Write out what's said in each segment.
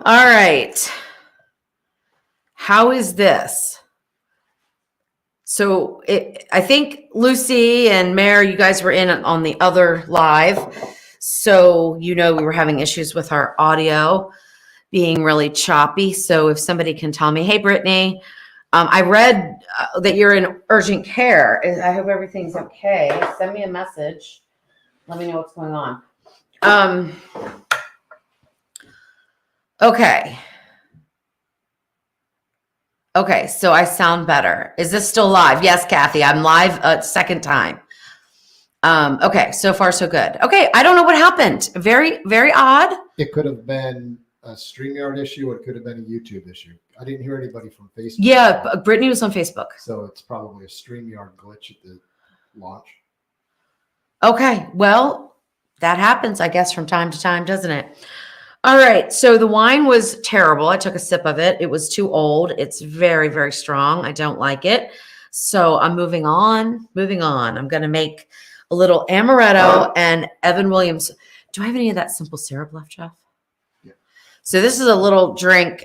All right. How is this? So I think Lucy and Mare, you guys were in on the other live. So, we were having issues with our audio being really choppy. So if somebody can tell me, hey, Brittany, I read that you're in urgent care. I hope everything's okay. Send me a message. Let me know what's going on. Okay. Okay, so I sound better. Is this still live? Yes, Kathy, I'm live a second time. Okay, so far so good. Okay, I don't know what happened. Very, very odd. It could have been a StreamYard issue, or it could have been a YouTube issue. I didn't hear anybody from Facebook. Yeah, Brittany was on Facebook. So it's probably a StreamYard glitch at the launch. Okay, well, that happens, I guess, from time to time, doesn't it? All right, so the wine was terrible. I took a sip of it. It was too old. It's very, very strong. I don't like it. So I'm moving on. I'm going to make a little amaretto and Evan Williams. Do I have any of that simple syrup left, Jeff? Yeah. So this is a little drink.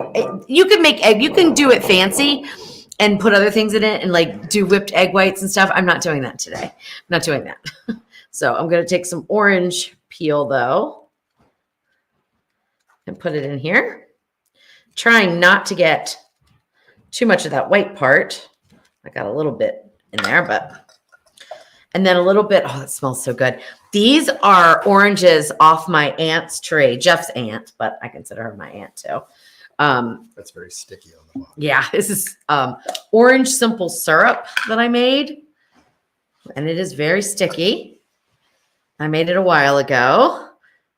You can make egg. You can do it fancy and put other things in it and like do whipped egg whites and stuff. I'm not doing that today. I'm not doing that. So I'm going to take some orange peel though and put it in here. Trying not to get too much of that white part. I got a little bit in there, and then a little bit. Oh, it smells so good. These are oranges off my aunt's tree, Jeff's aunt, but I consider her my aunt too. That's very sticky on the bottom. Yeah, this is orange simple syrup that I made, and it is very sticky. I made it a while ago.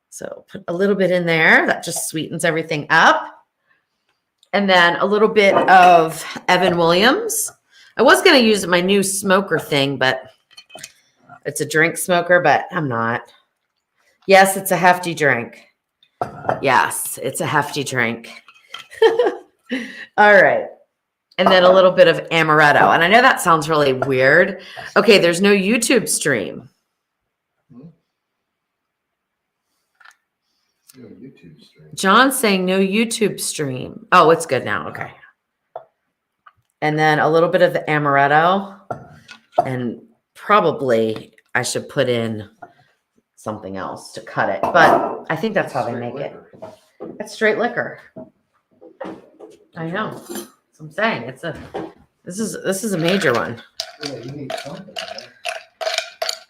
So put a little bit in there. That just sweetens everything up. And then a little bit of Evan Williams. I was going to use my new smoker thing, but it's a drink smoker, but I'm not. Yes, it's a hefty drink. Yes, it's a hefty drink. All right. And then a little bit of amaretto. And I know that sounds really weird. Okay, there's no YouTube stream. No YouTube stream. John's saying no YouTube stream. Oh, it's good now. Okay. And then a little bit of the amaretto. And probably I should put in something else to cut it. But I think that's how they make it. It's straight liquor. I know. That's what I'm saying. This is a major one. Yeah, you need something, right?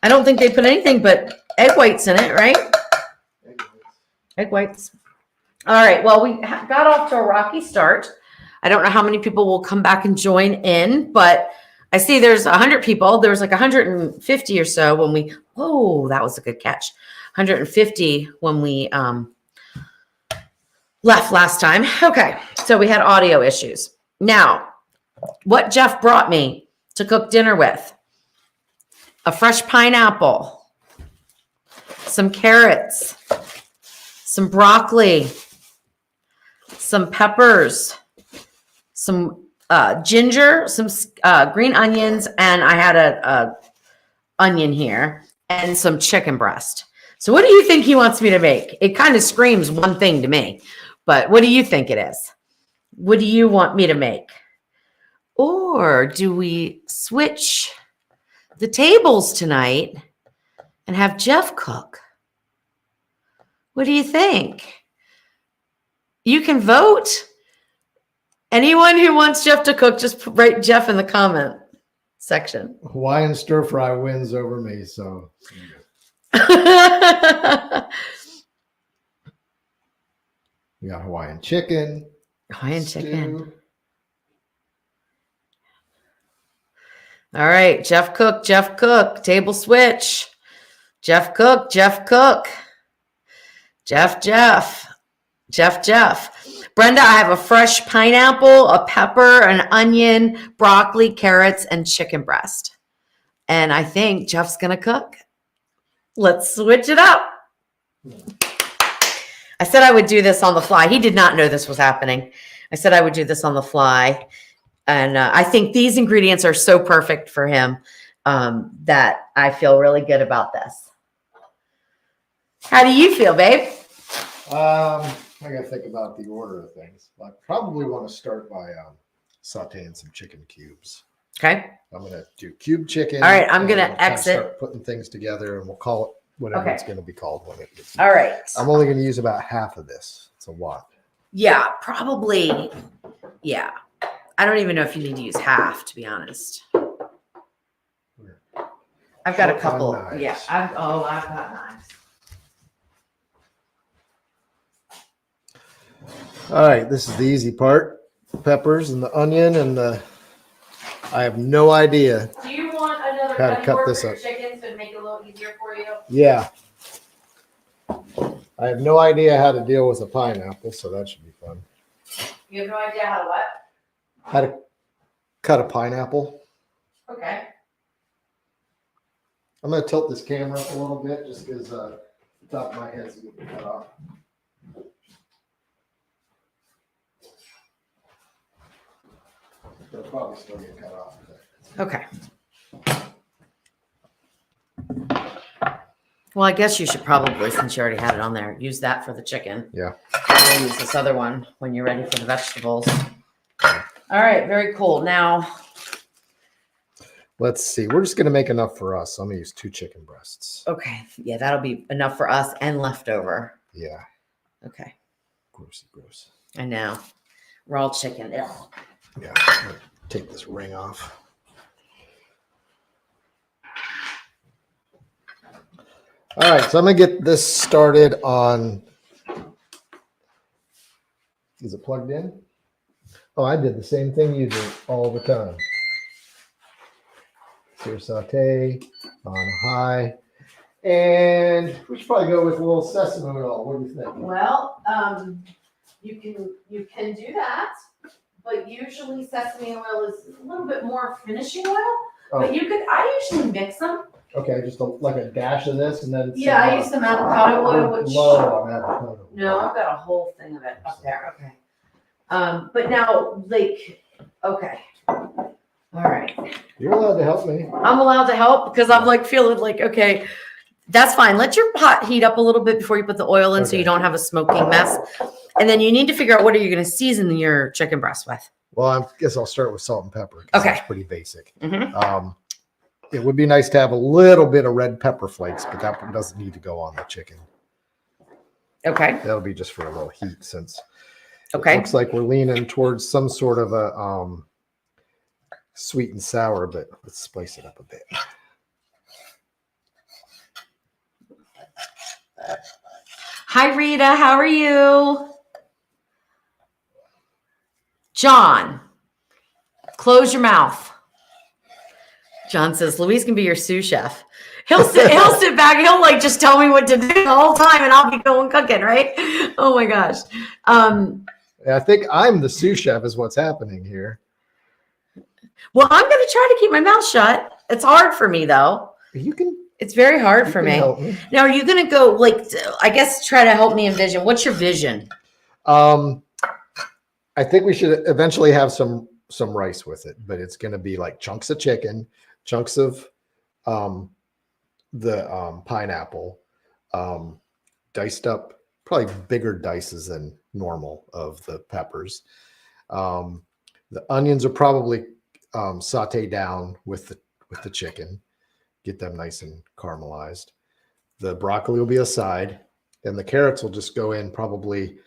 I don't think they put anything but egg whites in it, right? Egg whites. All right. Well, we got off to a rocky start. I don't know how many people will come back and join in, but I see there's 100 people. There was like 150 or so when we, whoa, that was a good catch. 150 when we left last time. Okay. So we had audio issues. Now, what Jeff brought me to cook dinner with: a fresh pineapple, some carrots, some broccoli, some peppers, some ginger, some green onions, and I had a onion here, and some chicken breast. So what do you think he wants me to make? It kind of screams one thing to me, but what do you think it is? What do you want me to make? Or do we switch the tables tonight and have Jeff cook? What do you think? You can vote. Anyone who wants Jeff to cook, just write Jeff in the comment section. Hawaiian stir fry wins over me, so. We got Hawaiian chicken. Hawaiian chicken. All right, Jeff cook, table switch. Jeff cook. Jeff. Brenda, I have a fresh pineapple, a pepper, an onion, broccoli, carrots, and chicken breast. And I think Jeff's going to cook. Let's switch it up. I said I would do this on the fly. He did not know this was happening. I said I would do this on the fly. And I think these ingredients are so perfect for him that I feel really good about this. How do you feel, babe? Well, I gotta think about the order of things. I probably want to start by sauteing some chicken cubes. Okay. I'm gonna do cube chicken. All right, I'm and gonna we'll kind of exit. start putting things together, and we'll call it whatever Okay. it's gonna be called when it gets. All right. I'm only gonna use about half of this. It's a lot. Yeah, probably. Yeah. I don't even know if you need to use half, to be honest. I've got a Short on couple. knives. Yeah. I've got knives. All right, this is the easy part. Peppers and the onion and the. I have no idea. Do you want another Gotta cutting cut board this for your up. chicken so it'd make it a little easier for you? Yeah. I have no idea how to deal with a pineapple, so that should be fun. You have no idea how to what? How to cut a pineapple. Okay. I'm going to tilt this camera up a little bit just because the top of my head's going to be cut off. They'll probably still get cut off. Okay. Well, I guess you should probably, since you already had it on there, use that for the chicken. Yeah. And then use this other one when you're ready for the vegetables. All right, very cool. Now, Let's see. We're just going to make enough for us. I'm going to use 2 chicken breasts. okay, yeah, that'll be enough for us and leftover. Yeah. Okay, Gross. I know. Raw chicken. Ugh. Yeah. I'm gonna take this ring off. All right, so I'm going to get this started on. Is it plugged in? Oh, I did the same thing you do all the time. Sear saute on high. And we should probably go with a little sesame oil. What do you think? Well, you can do that, but usually sesame oil is a little bit more finishing oil. Oh. But I usually mix them. Okay, just like a dash of this and then. Yeah, I use some avocado oil, which. Low on avocado. No, I've got a whole thing of it up there. Okay. But now, like, okay. All right. You're allowed to help me. I'm allowed to help because I'm like feeling like, okay, that's fine. Let your pot heat up a little bit before you put the oil in so you Okay. don't have a smoking mess. And then you need to figure out what are you going to season your chicken breast with. Well, I guess I'll start with salt and pepper. 'Cause Okay. That's pretty basic. Mhm. It would be nice to have a little bit of red pepper flakes, but that doesn't need to go on the chicken. Okay. That'll be just for a little heat since it Okay. looks like we're leaning towards some sort of a sweet and sour, but let's spice it up a bit. Hi, Rita. How are you? John, close your mouth. John says, Louise can be your sous chef. He'll sit back. He'll like just tell me what to do the whole time and I'll be going cooking, right? Oh my gosh. I think I'm the sous chef is what's happening here. Well, I'm going to try to keep my mouth shut. It's hard for me though. You can. It's very hard You for can me. help me. Now, are you going to go like, I guess, try to help me envision? What's your vision? I think we should eventually have some rice with it, but it's going to be like chunks of chicken, chunks of the pineapple, diced up, probably bigger dices than normal of the peppers. The onions are probably sauteed down with the chicken, get them nice and caramelized. The broccoli will be a side, and the carrots will just go in probably.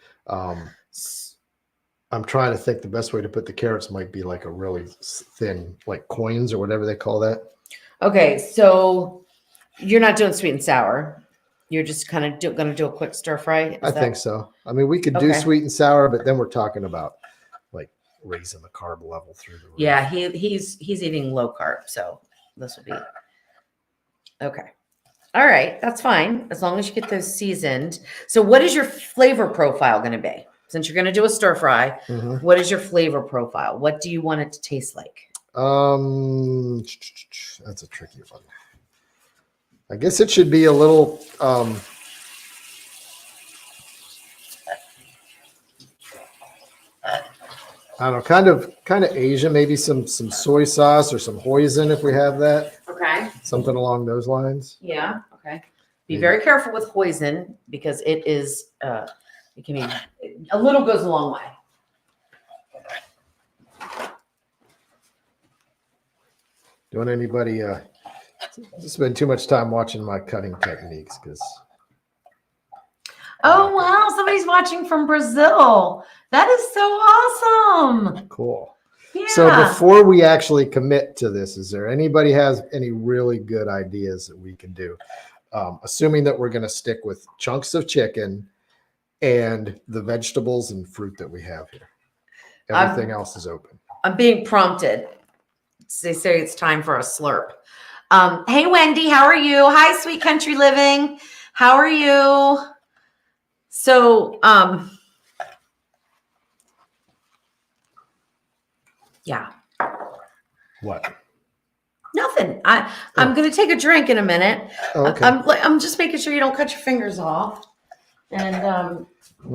I'm trying to think the best way to put the carrots might be like a really thin, like coins or whatever they call that. Okay, so you're not doing sweet and sour. You're just kind of going to do a quick stir fry. I think so. I mean, we could do Okay. sweet and sour, but then we're talking about like raising the carb level through the roof. Yeah, he's eating low carb, so this will be okay. All right, that's fine as long as you get those seasoned. So, what is your flavor profile going to be? Since you're going to do a stir fry, Mhm. what is your flavor profile? What do you want it to taste like? That's a tricky one. I guess it should be a little. I don't know, kind of Asian, maybe some soy sauce or some hoisin if we have that, Okay. something along those lines. Yeah. Okay. Be Maybe. very careful with hoisin because it is It can be, a little goes a long way. Don't anybody spend too much time watching my cutting techniques because. Oh, wow. Somebody's watching from Brazil. That is so awesome. Cool. Yeah. So before we actually commit to this, is there anybody has any really good ideas that we can do? Assuming that we're going to stick with chunks of chicken and the vegetables and fruit that we have here. Everything else is open. I'm being prompted. They say it's time for a slurp. Hey, Wendy, how are you? Hi, Sweet Country Living. How are you? So, yeah. What? Nothing. I'm going to take a drink in a minute. Oh, okay. I'm just making sure you don't cut your fingers off. And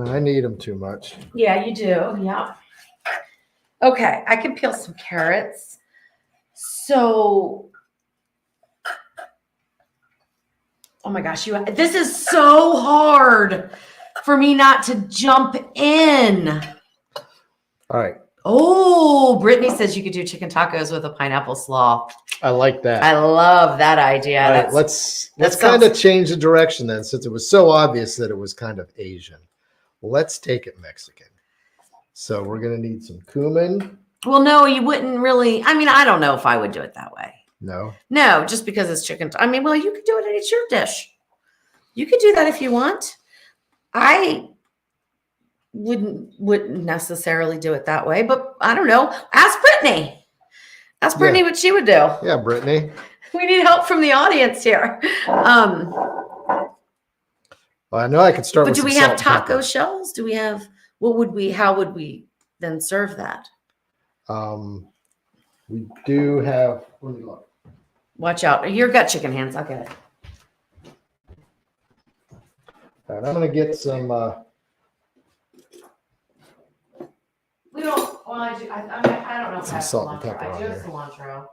I need them too much. yeah, you do. Yeah. Okay, I can peel some carrots. So, oh my gosh, this is so hard for me not to jump in. All right. Oh, Brittany says you could do chicken tacos with a pineapple slaw. I like that. I love that idea. All right, let's kind of change the direction then, since it was so obvious that it was kind of Asian. Let's take it Mexican. So we're going to need some cumin. Well, no, you wouldn't really. I mean, I don't know if I would do it that way. No. No, just because it's chicken. I mean, well, you could do it and it's your dish. You could do that if you want. I wouldn't necessarily do it that way, but I don't know. Ask Brittany. Ask Brittany what she would do. Yeah, Brittany. We need help from the audience here. Well, I know I could start But with do we some have salt and taco pepper. shells? Do we have, how would we then serve that? We do have, let me look. Watch out. Your gut chicken hands. I'll get it. All right, I'm going to get some. We don't, well, I do, I don't know if I Some have salt and cilantro. pepper I on do have there. cilantro.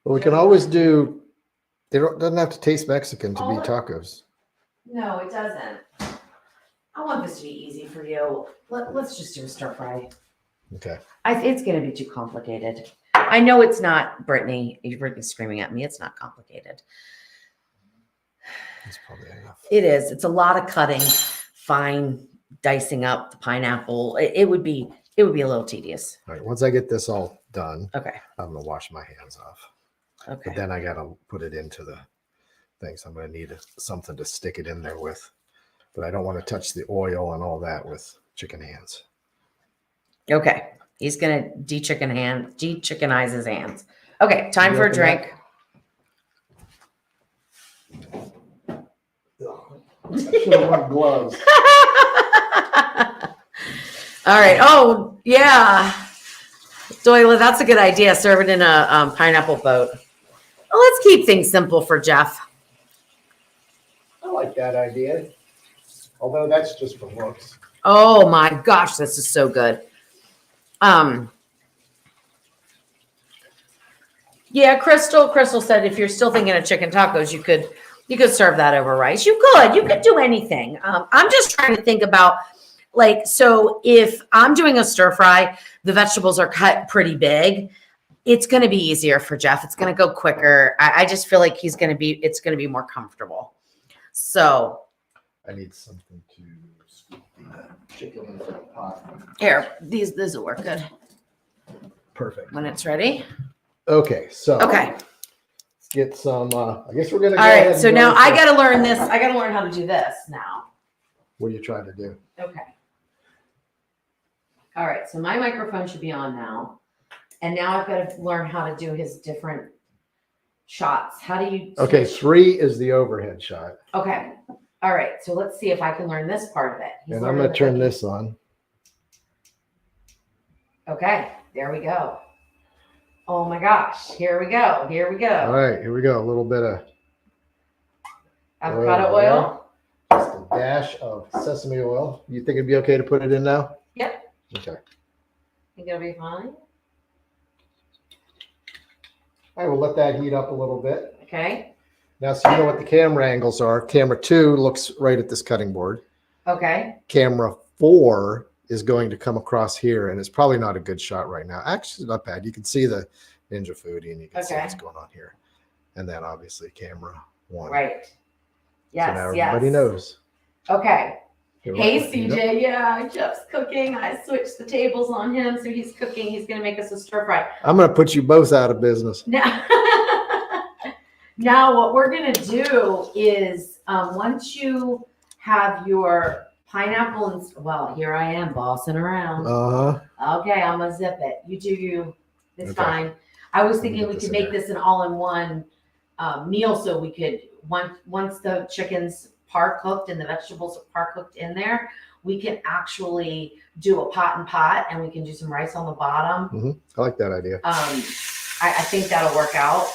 Well, we can always do. Doesn't have to taste Mexican to be Oh, tacos. No, it doesn't. I want this to be easy for you. Let's just do a stir fry. Okay. It's going to be too complicated. I know it's not, Brittany. Brittany's screaming at me. It's not complicated. That's probably enough. It is. It's a lot of cutting, fine dicing up the pineapple. It would be a little tedious. All right. Once I get this all done, Okay. I'm going to wash my hands off. Okay. But then I got to put it into the thing. So I'm going to need something to stick it in there with. But I don't want to touch the oil and all that with chicken hands. Okay. He's going to de-chickenize his hands. Okay. Time for a drink. I should have worn gloves. All right. Oh, yeah. Doyle, that's a good idea. Serve it in a pineapple boat. Well, let's keep things simple for Jeff. I like that idea. Although that's just for looks. Oh my gosh, this is so good. Yeah, Crystal said if you're still thinking of chicken tacos, you could serve that over rice. You could do anything. I'm just trying to think about so if I'm doing a stir fry, the vegetables are cut pretty big. It's going to be easier for Jeff. It's going to go quicker. I just feel like it's going to be more comfortable. So I need something to scoop the chicken into the pot. here, these will work good Perfect. when it's ready. Okay, so Okay. let's get some. I guess we're gonna. All right. So now I got to learn this. I got to learn how to do this now. What are you trying to do? Okay. All right. So my microphone should be on now. And now I've got to learn how to do his different shots. How do you? Okay, 3 is the overhead shot. Okay. All right. So let's see if I can learn this part of it. He's And I'm learning gonna turn the- this on. Okay. There we go. Oh my gosh. Here we go. Here we All go. right, here we go. A little bit of Avocado oil. just a dash of sesame oil. You think it'd be okay to put it in now? Yep. Okay. Think it'll be fine. I will let that heat up a little bit. Okay. Now, so you know what the camera angles are. Camera 2 looks right at this cutting board. Okay. Camera 4 is going to come across here, and it's probably not a good shot right now. Actually, not bad. You can see the Ninja Foodie, and you can see what's going on here. And then obviously camera 1. Right. Yes. So now everybody knows. Okay. You're Hey, right. CJ. Yeah, Jeff's cooking. I switched the tables on him, so he's cooking. He's going to make us a stir fry. I'm going to put you both out of business. Now, now what we're going to do is once you have your pineapple and, well, here I am bossing around. Okay, I'm going to zip it. You do you. It's fine. I was thinking we could make this an all-in-one meal, so we could, once the chicken's par cooked and the vegetables are par cooked in there, we can actually do a pot and pot, and we can do some rice on the bottom. I like that idea. I think that'll work out.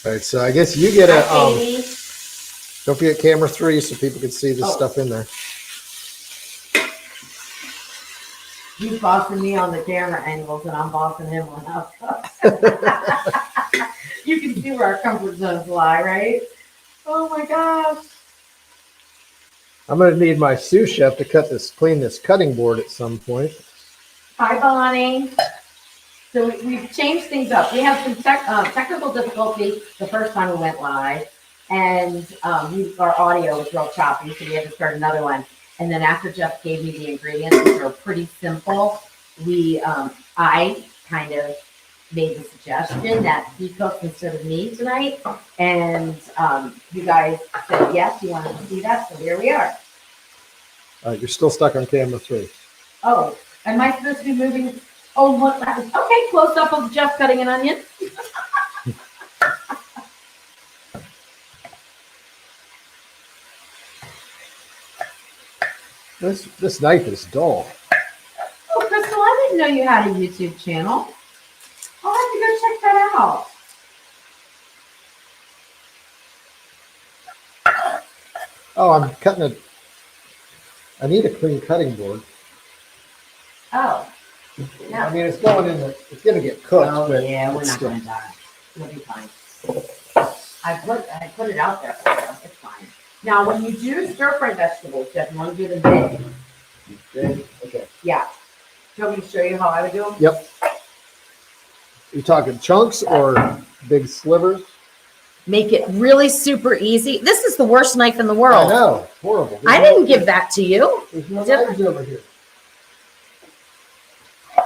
All right, so I guess you get a Katie. don't forget camera 3 so people can see this stuff in there. He's bossing me on the camera angles, and I'm bossing him on how you can see where our comfort zones lie, right? Oh my gosh. I'm going to need my sous chef to clean this cutting board at some point. Hi, Bonnie. So we've changed things up. We have some technical difficulty the first time we went live, and our audio was real choppy, so we had to start another one. And then after Jeff gave me the ingredients, which are pretty simple, I kind of made the suggestion that he cooked instead of me tonight. And you guys said yes, you wanted to see that, so here we are. All right, you're still stuck on camera 3. Oh, am I supposed to be moving? Oh, look, okay, close up of Jeff cutting an onion. This knife is dull. Oh, Crystal, I didn't know you had a YouTube channel. I'll have to go check that out. Oh, I'm cutting I need a clean cutting board. Oh. No. I mean, it's going it's going to get cooked. Oh, but yeah, we're not going to die. It'll be fine. I put it out there for you. It's fine. Now, when you do stir-fry vegetables, Jeff, you want to do them big. Okay. Yeah. Do you want me to show you how I would do them? Yep. You talking chunks or big slivers? Make it really super easy. This is the worst knife in the world. I know. Horrible. I didn't give that to you. There's no knives over here.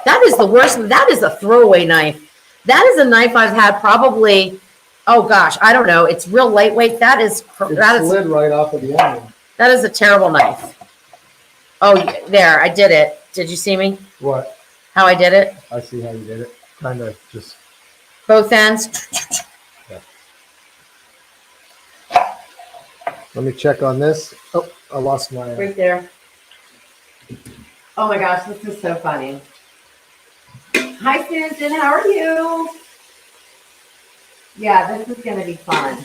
That is the worst. That is a throwaway knife. That is a knife I've had probably, oh gosh, I don't know. It's real lightweight. That is slid right off of the onion. That is a terrible knife. Oh, there, I did it. Did you see me? What? How I did it? I see how you did it. Kind of just. Both ends. Yeah. Let me check on this. Oh, I lost my. Right there. Oh my gosh, this is so funny. Hi, Susan. How are you? Yeah, this is going to be fun.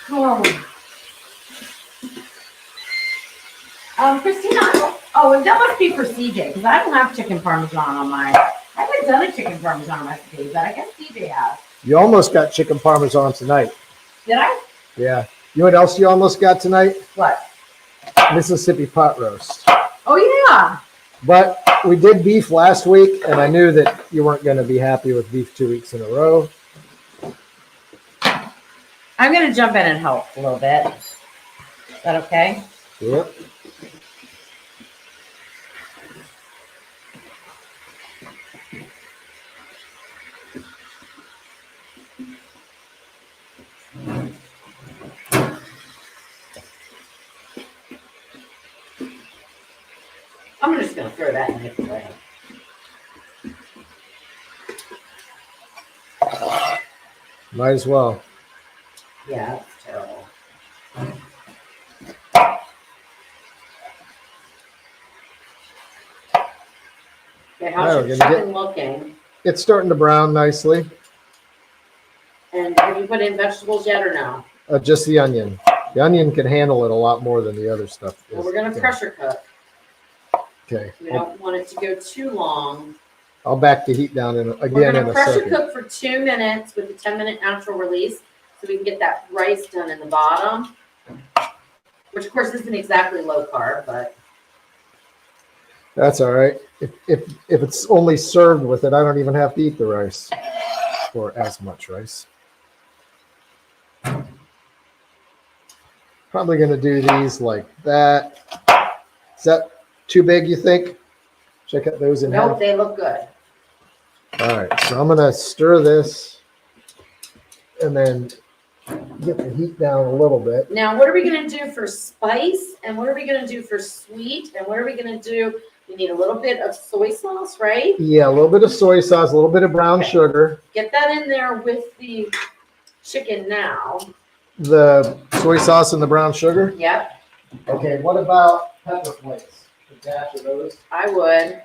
Oh. Christina, oh, and that must be for CJ, because I don't have chicken parmesan on mine. I haven't done a chicken parmesan recipe, but I guess CJ has. You almost got chicken parmesan tonight. Did I? Yeah. You know what else you almost got tonight? What? Mississippi pot roast. Oh, yeah. But we did beef last week, and I knew that you weren't going to be happy with beef 2 weeks in a row. I'm going to jump in and help a little bit. Is that okay? Yep. I'm just going to throw that knife away. Might as well. Yeah, that's terrible. Okay, how's your chicken looking? It's starting to brown nicely. And have you put in vegetables yet or no? Just the onion. The onion can handle it a lot more than the other stuff. Well, we're going to pressure cook. Okay. We don't want it to go too long. I'll back the heat down We're again going in to a pressure second. cook for 2 minutes with a 10-minute natural release. so we can get that rice done in the bottom, which of course isn't exactly low carb, but That's all right. If it's only served with it, I don't even have to eat the rice or as much rice. Probably going to do these like that. Is that too big, you think? Check out those in nope, half. they look good. All right, so I'm going to stir this and then get the heat down a little bit. Now, what are we gonna do for spice, and what are we gonna do for sweet, and what are we gonna do? We need a little bit of soy sauce, right? Yeah, a little bit of soy sauce, a little bit of brown sugar. Get that in there with the chicken now. The soy sauce and the brown sugar. Yep, Okay, what about pepper flakes? A dash of those. I would.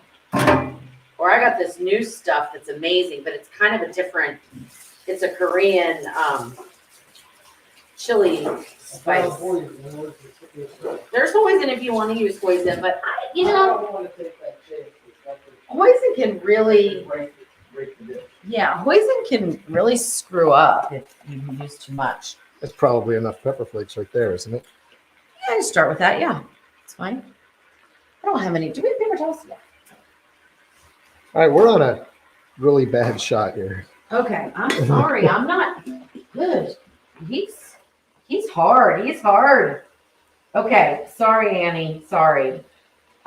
Or I got this new stuff that's amazing, but it's kind of a different, it's a Korean chili spice. There's poison if you want to use poison, but poison can really, yeah, poison can really screw up if you use too much. That's probably enough pepper flakes right there, isn't it? Yeah, I just start with that. Yeah, it's fine. I don't have any. Do we have paper towels? Yeah. All right, we're on a really bad shot here. Okay, I'm sorry. I'm not good. He's hard. He's hard. Okay, sorry, Annie. Sorry.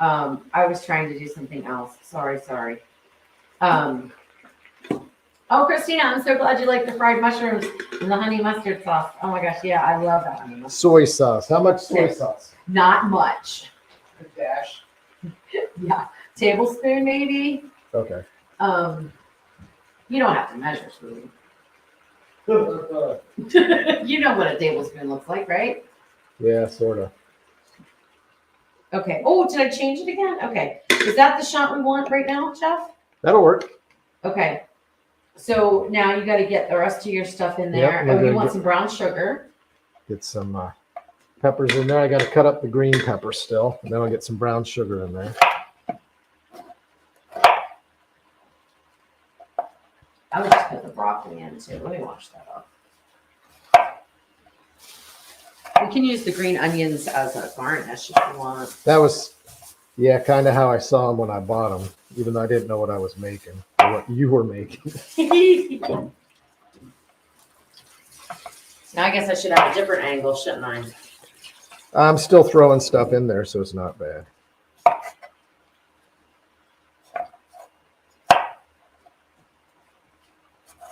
I was trying to do something else. Sorry. Oh, Christina, I'm so glad you like the fried mushrooms and the honey mustard sauce. Oh my gosh, yeah, I love that honey mustard. Soy sauce. How much soy Okay. sauce? Not much. A dash. Yeah, tablespoon maybe. Okay. You don't have to measure, sweetie. You know what a tablespoon looks like, right? Yeah, sort of. Okay. Oh, did I change it again? Okay. Is that the shot we want right now, Jeff? That'll work. Okay. So now you got to get the rest of your stuff in Yep, there. we're Oh, you gonna want get- some brown sugar? Get some peppers in there. I got to cut up the green pepper still. And then I'll get some brown sugar in there. I would just put the broccoli in too. Let me wash that off. We can use the green onions as a garnish if you want. That was, yeah, kind of how I saw them when I bought them, even though I didn't know what I was making or what you were making. Now I guess I should have a different angle, shouldn't I? I'm still throwing stuff in there, so it's not bad.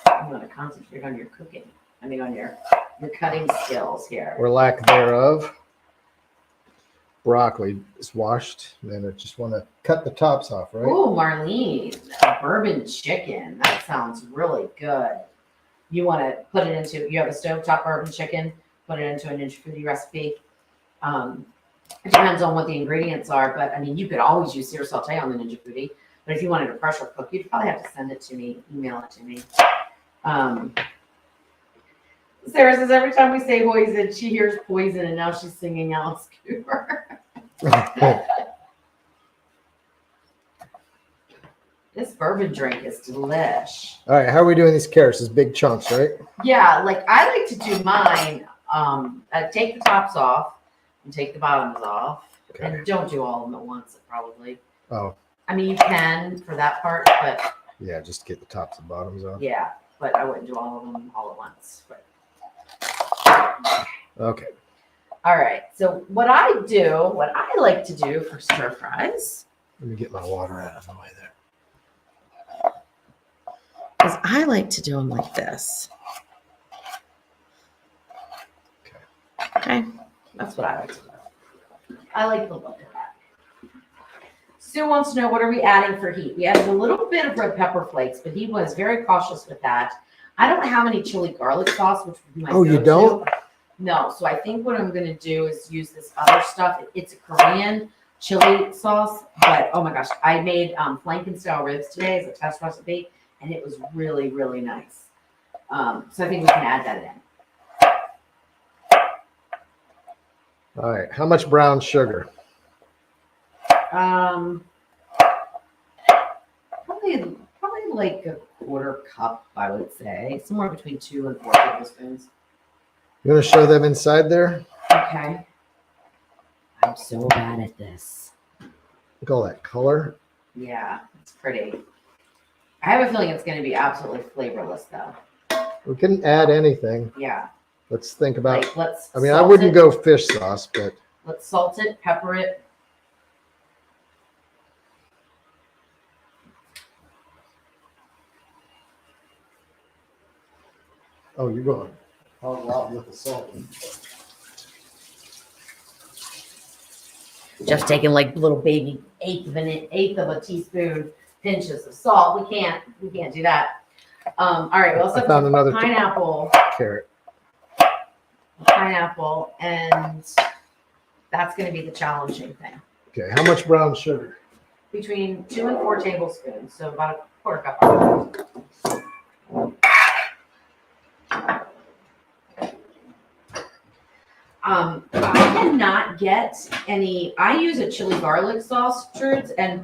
I'm going to concentrate on your cooking. I mean, on your cutting skills here. Or lack thereof. Broccoli is washed. Then I just want to cut the tops off, right? Ooh, Marlene, a bourbon chicken. That sounds really good. You want to put it into, you have a stovetop bourbon chicken, put it into a Ninja Foodie recipe. It depends on what the ingredients are, but I mean, you could always use sear saute on the Ninja Foodie. But if you wanted to pressure cook, you'd probably have to send it to me, email it to me. Sarah says every time we say poison, she hears poison, and now she's singing Alice Cooper. This bourbon drink is delish. All right, how are we doing these carrots? These big chunks, right? Yeah, like I like to do mine. Take the tops off and take the bottoms off, Okay. and don't do all of them at once. Probably. Oh, I mean, you can for that part, but yeah, just get the tops and bottoms off. yeah, but I wouldn't do all of them all at once. But. Okay. All right. So what I like to do for stir fries Let me get my water out of the way there. is I like to do them like this. Okay. That's what I like to do. I like the look of that. Sue wants to know, what are we adding for heat? We added a little bit of red pepper flakes, but he was very cautious with that. I don't have any chili garlic sauce, which would be my Oh, you go-to. don't? No. So I think what I'm going to do is use this other stuff. It's a Korean chili sauce, but oh my gosh, I made flanken style ribs today as a test recipe, and it was really, really nice. So I think we can add that in. All right. How much brown sugar? Probably like a quarter cup, I would say, somewhere between 2 and 4 tablespoons. You want to show them inside there? Okay. I'm so bad at this. Look at all that color. Yeah, it's pretty. I have a feeling it's going to be absolutely flavorless, though. We can add anything. Yeah. Let's think about. Like, let's. I mean, I salt wouldn't it. go fish sauce, but Let's salt it, pepper it. oh, you're going. Oh, wow, with the salt. Just taking like little baby eighth of a teaspoon pinches of salt. We can't do that. All right, we also I have found another pineapple, carrot. and that's going to be the challenging thing. Okay, how much brown sugar? Between 2 and 4 tablespoons, so about a quarter cup. I cannot get any. I use a chili garlic sauce, Trudes, and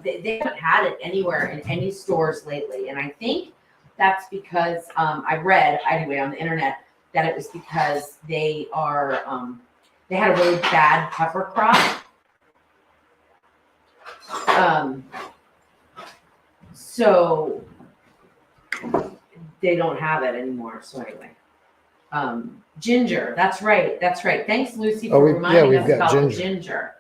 they haven't had it anywhere in any stores lately. And I think that's because I read anyway on the internet that it was because they had a really bad pepper crop. So they don't have it anymore. So anyway. Ginger. That's right. Thanks, Lucy, for reminding us about the ginger.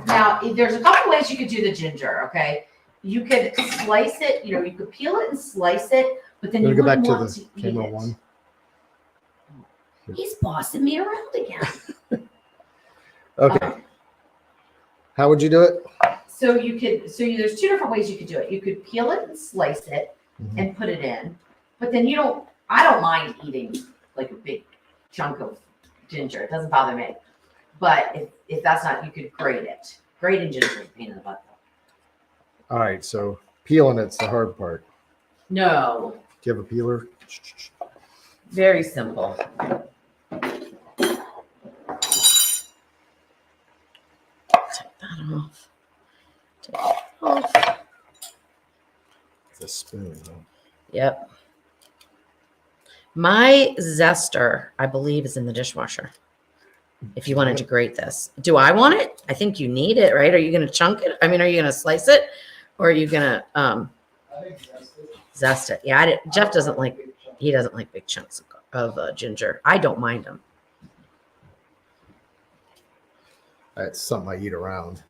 Now, there's a couple ways you could do the ginger. Okay, you could slice it. You could peel it and slice it, but then you go back wouldn't to want the to eat camera it. one. He's bossing me around again. Okay. How would you do it? So there's 2 different ways you could do it. You could peel it and slice it and put it in, but then I don't mind eating like a big chunk of ginger. It doesn't bother me. But if that's not, you could grate it. Grating ginger is a pain in the butt, though. All right, so peeling it's the hard part. No. Do you have a peeler? Very simple. Take that off. Take that off. It's a spoon. Huh? Yep. My zester, I believe, is in the dishwasher. If you wanted to grate this. Do I want it? I think you need it, right? Are you going to chunk it? I mean, are you going to slice it? Or are you going to I think zest it? Yeah, Jeff doesn't like big chunks of ginger. I don't mind them. That's something I eat around.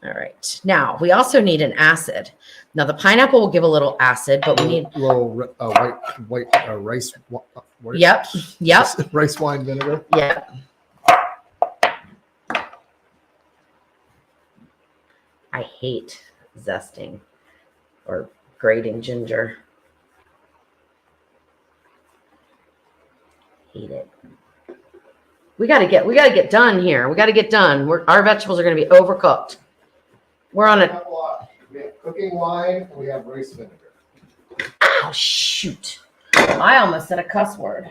All right. Now, we also need an acid. Now, the pineapple will give a little acid, but we need... little white rice. Yep. Rice wine vinegar. Yep. I hate zesting or grating ginger. Hate it. We gotta get done here. We gotta get done. Our vegetables are gonna be overcooked. We're on a... We have cooking wine and we have rice vinegar. Oh, shoot. I almost said a cuss word.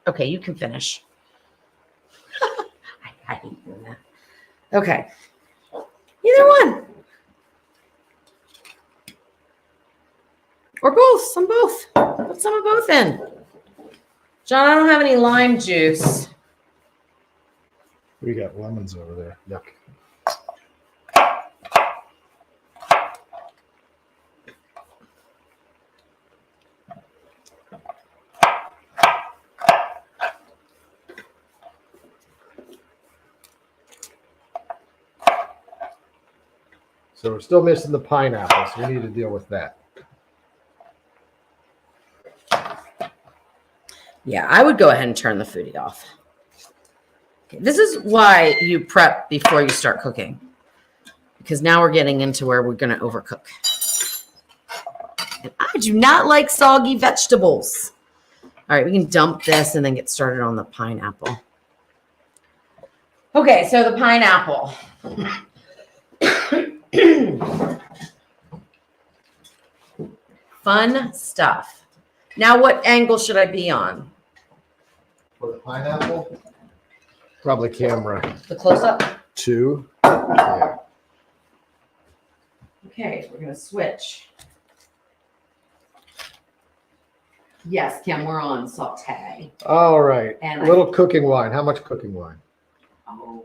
Okay, you can finish. I hate doing that. Okay. Either one. Or both. Some both. Put some of both in. John, I don't have any lime juice. We got lemons over there. Yuck. So we're still missing the pineapple, so we need to deal with that. Yeah, I would go ahead and turn the foodie off. Okay, this is why you prep before you start cooking. Because now we're getting into where we're going to overcook. And I do not like soggy vegetables. All right, we can dump this and then get started on the pineapple. Okay, so the pineapple. Fun stuff. Now, what angle should I be on? For the pineapple, probably camera The close-up? 2. Yeah. Okay, we're going to switch. Yes, Kim, we're on saute. All right. And A little cooking wine. How much cooking wine? Oh,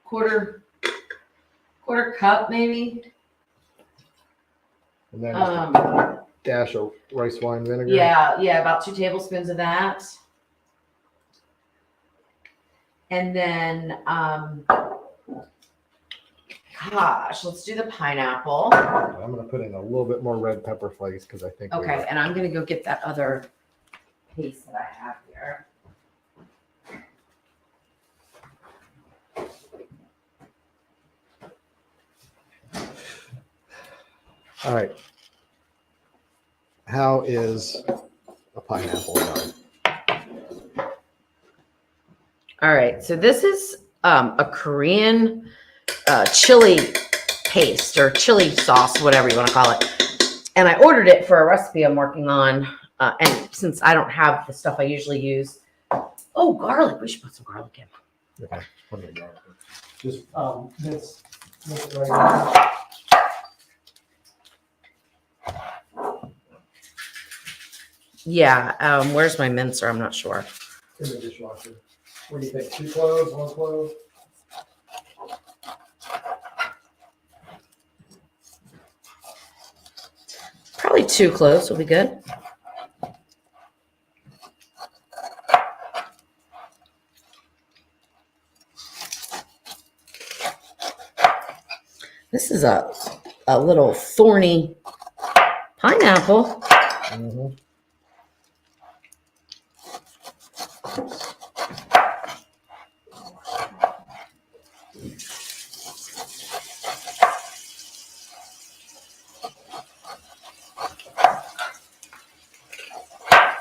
quarter cup maybe. And then just a dash of rice wine vinegar. Yeah, about 2 tablespoons of that. And then, gosh, let's do the pineapple. I'm going to put in a little bit more red pepper flakes because I think. Okay, and I'm going to go get that other paste that I have here. All right. How is a pineapple done? All right, so this is a Korean chili paste or chili sauce, whatever you want to call it. And I ordered it for a recipe I'm working on. And since I don't have the stuff I usually use. Oh, garlic. We should put some garlic in. Okay. Put in garlic. Just this right now. Yeah, where's my mincer? I'm not sure. In the dishwasher. What do you think? 2 cloves, 1 clove? Probably 2 cloves will be good. This is a little thorny pineapple. Mm-hmm.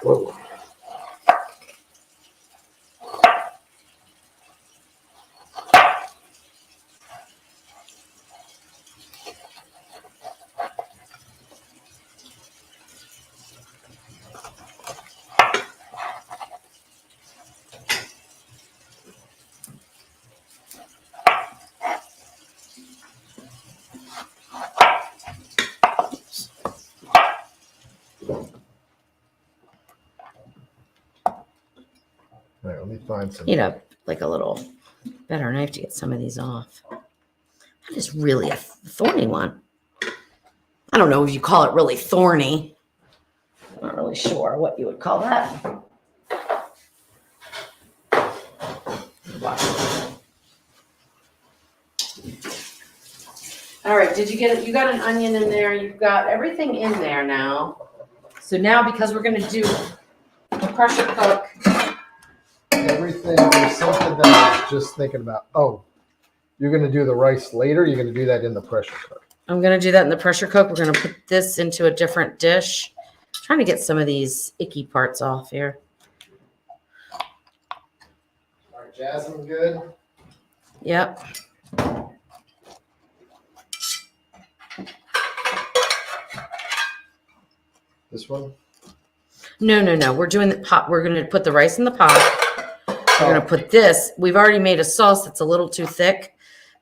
Whoa. All right, let me find some. You know, like a little better knife to get some of these off. That is really a thorny one. I don't know if you call it really thorny. I'm not really sure what you would call that. All right, did you get it? You got an onion in there. You've got everything in there now. So now, because we're going to do a pressure cook. Everything. There's something that I was just thinking about. Oh, you're going to do the rice later? You're going to do that in the pressure cook? I'm going to do that in the pressure cook. We're going to put this into a different dish. I'm trying to get some of these icky parts off here. All right, Jasmine, good? Yep. This one? No. We're doing the pot. We're going to put the rice in the pot. We're going to put this. We've already made a sauce that's a little too thick.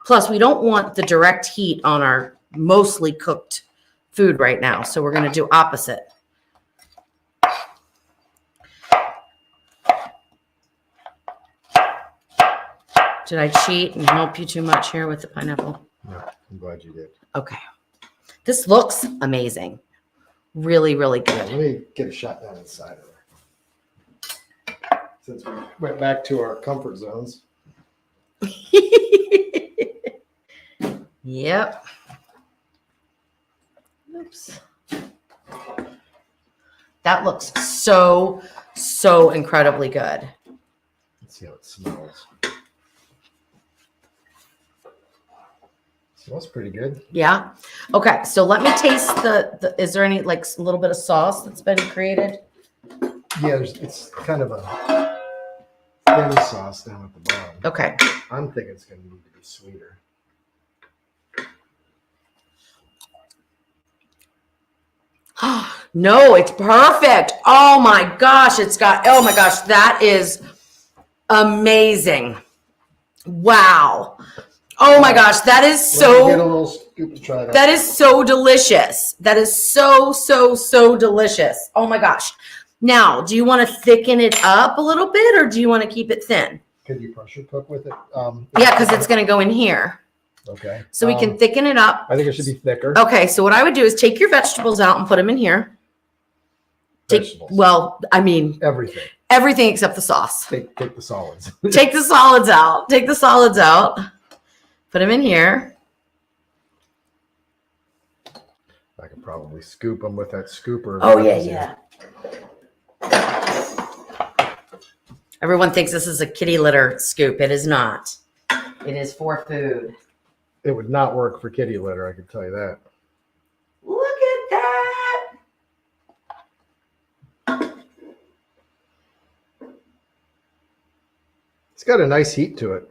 Plus, we don't want the direct heat on our mostly cooked food right now. So we're going to do opposite. Did I cheat and help you too much here with the pineapple? No, I'm glad you did. Okay. This looks amazing. Really, really good. Let me get a shot down inside of her. Since we went back to our comfort zones. Yep. Oops. That looks so incredibly good. Let's see how it smells. Smells pretty good. Yeah. Okay. So let me taste the is there any like a little bit of sauce that's been created? Yeah, it's kind of a thin sauce down at the bottom. Okay. I'm thinking it's going to need to be sweeter. No, it's perfect. Oh my gosh, that is amazing. Wow. Oh my gosh, that is Let me get a so little Scoop and try that. That is so delicious. That is so, so, so delicious. Oh my gosh. Now, do you want to thicken it up a little bit or do you want to keep it thin? Could you pressure cook with it? Yeah, because it's going to go in here. Okay. So we can thicken it up. I think it should be thicker. Okay, so what I would do is take your vegetables out and put them in here. Vegetables. Well, I mean, Everything. everything except the sauce. Take the solids. Take the solids out. Take the solids out. Put them in here. I could probably scoop them with that scooper. Oh, yeah. Everyone thinks this is a kitty litter scoop. It is not. It is for food. It would not work for kitty litter, I can tell you that. Look at that. It's got a nice heat to it.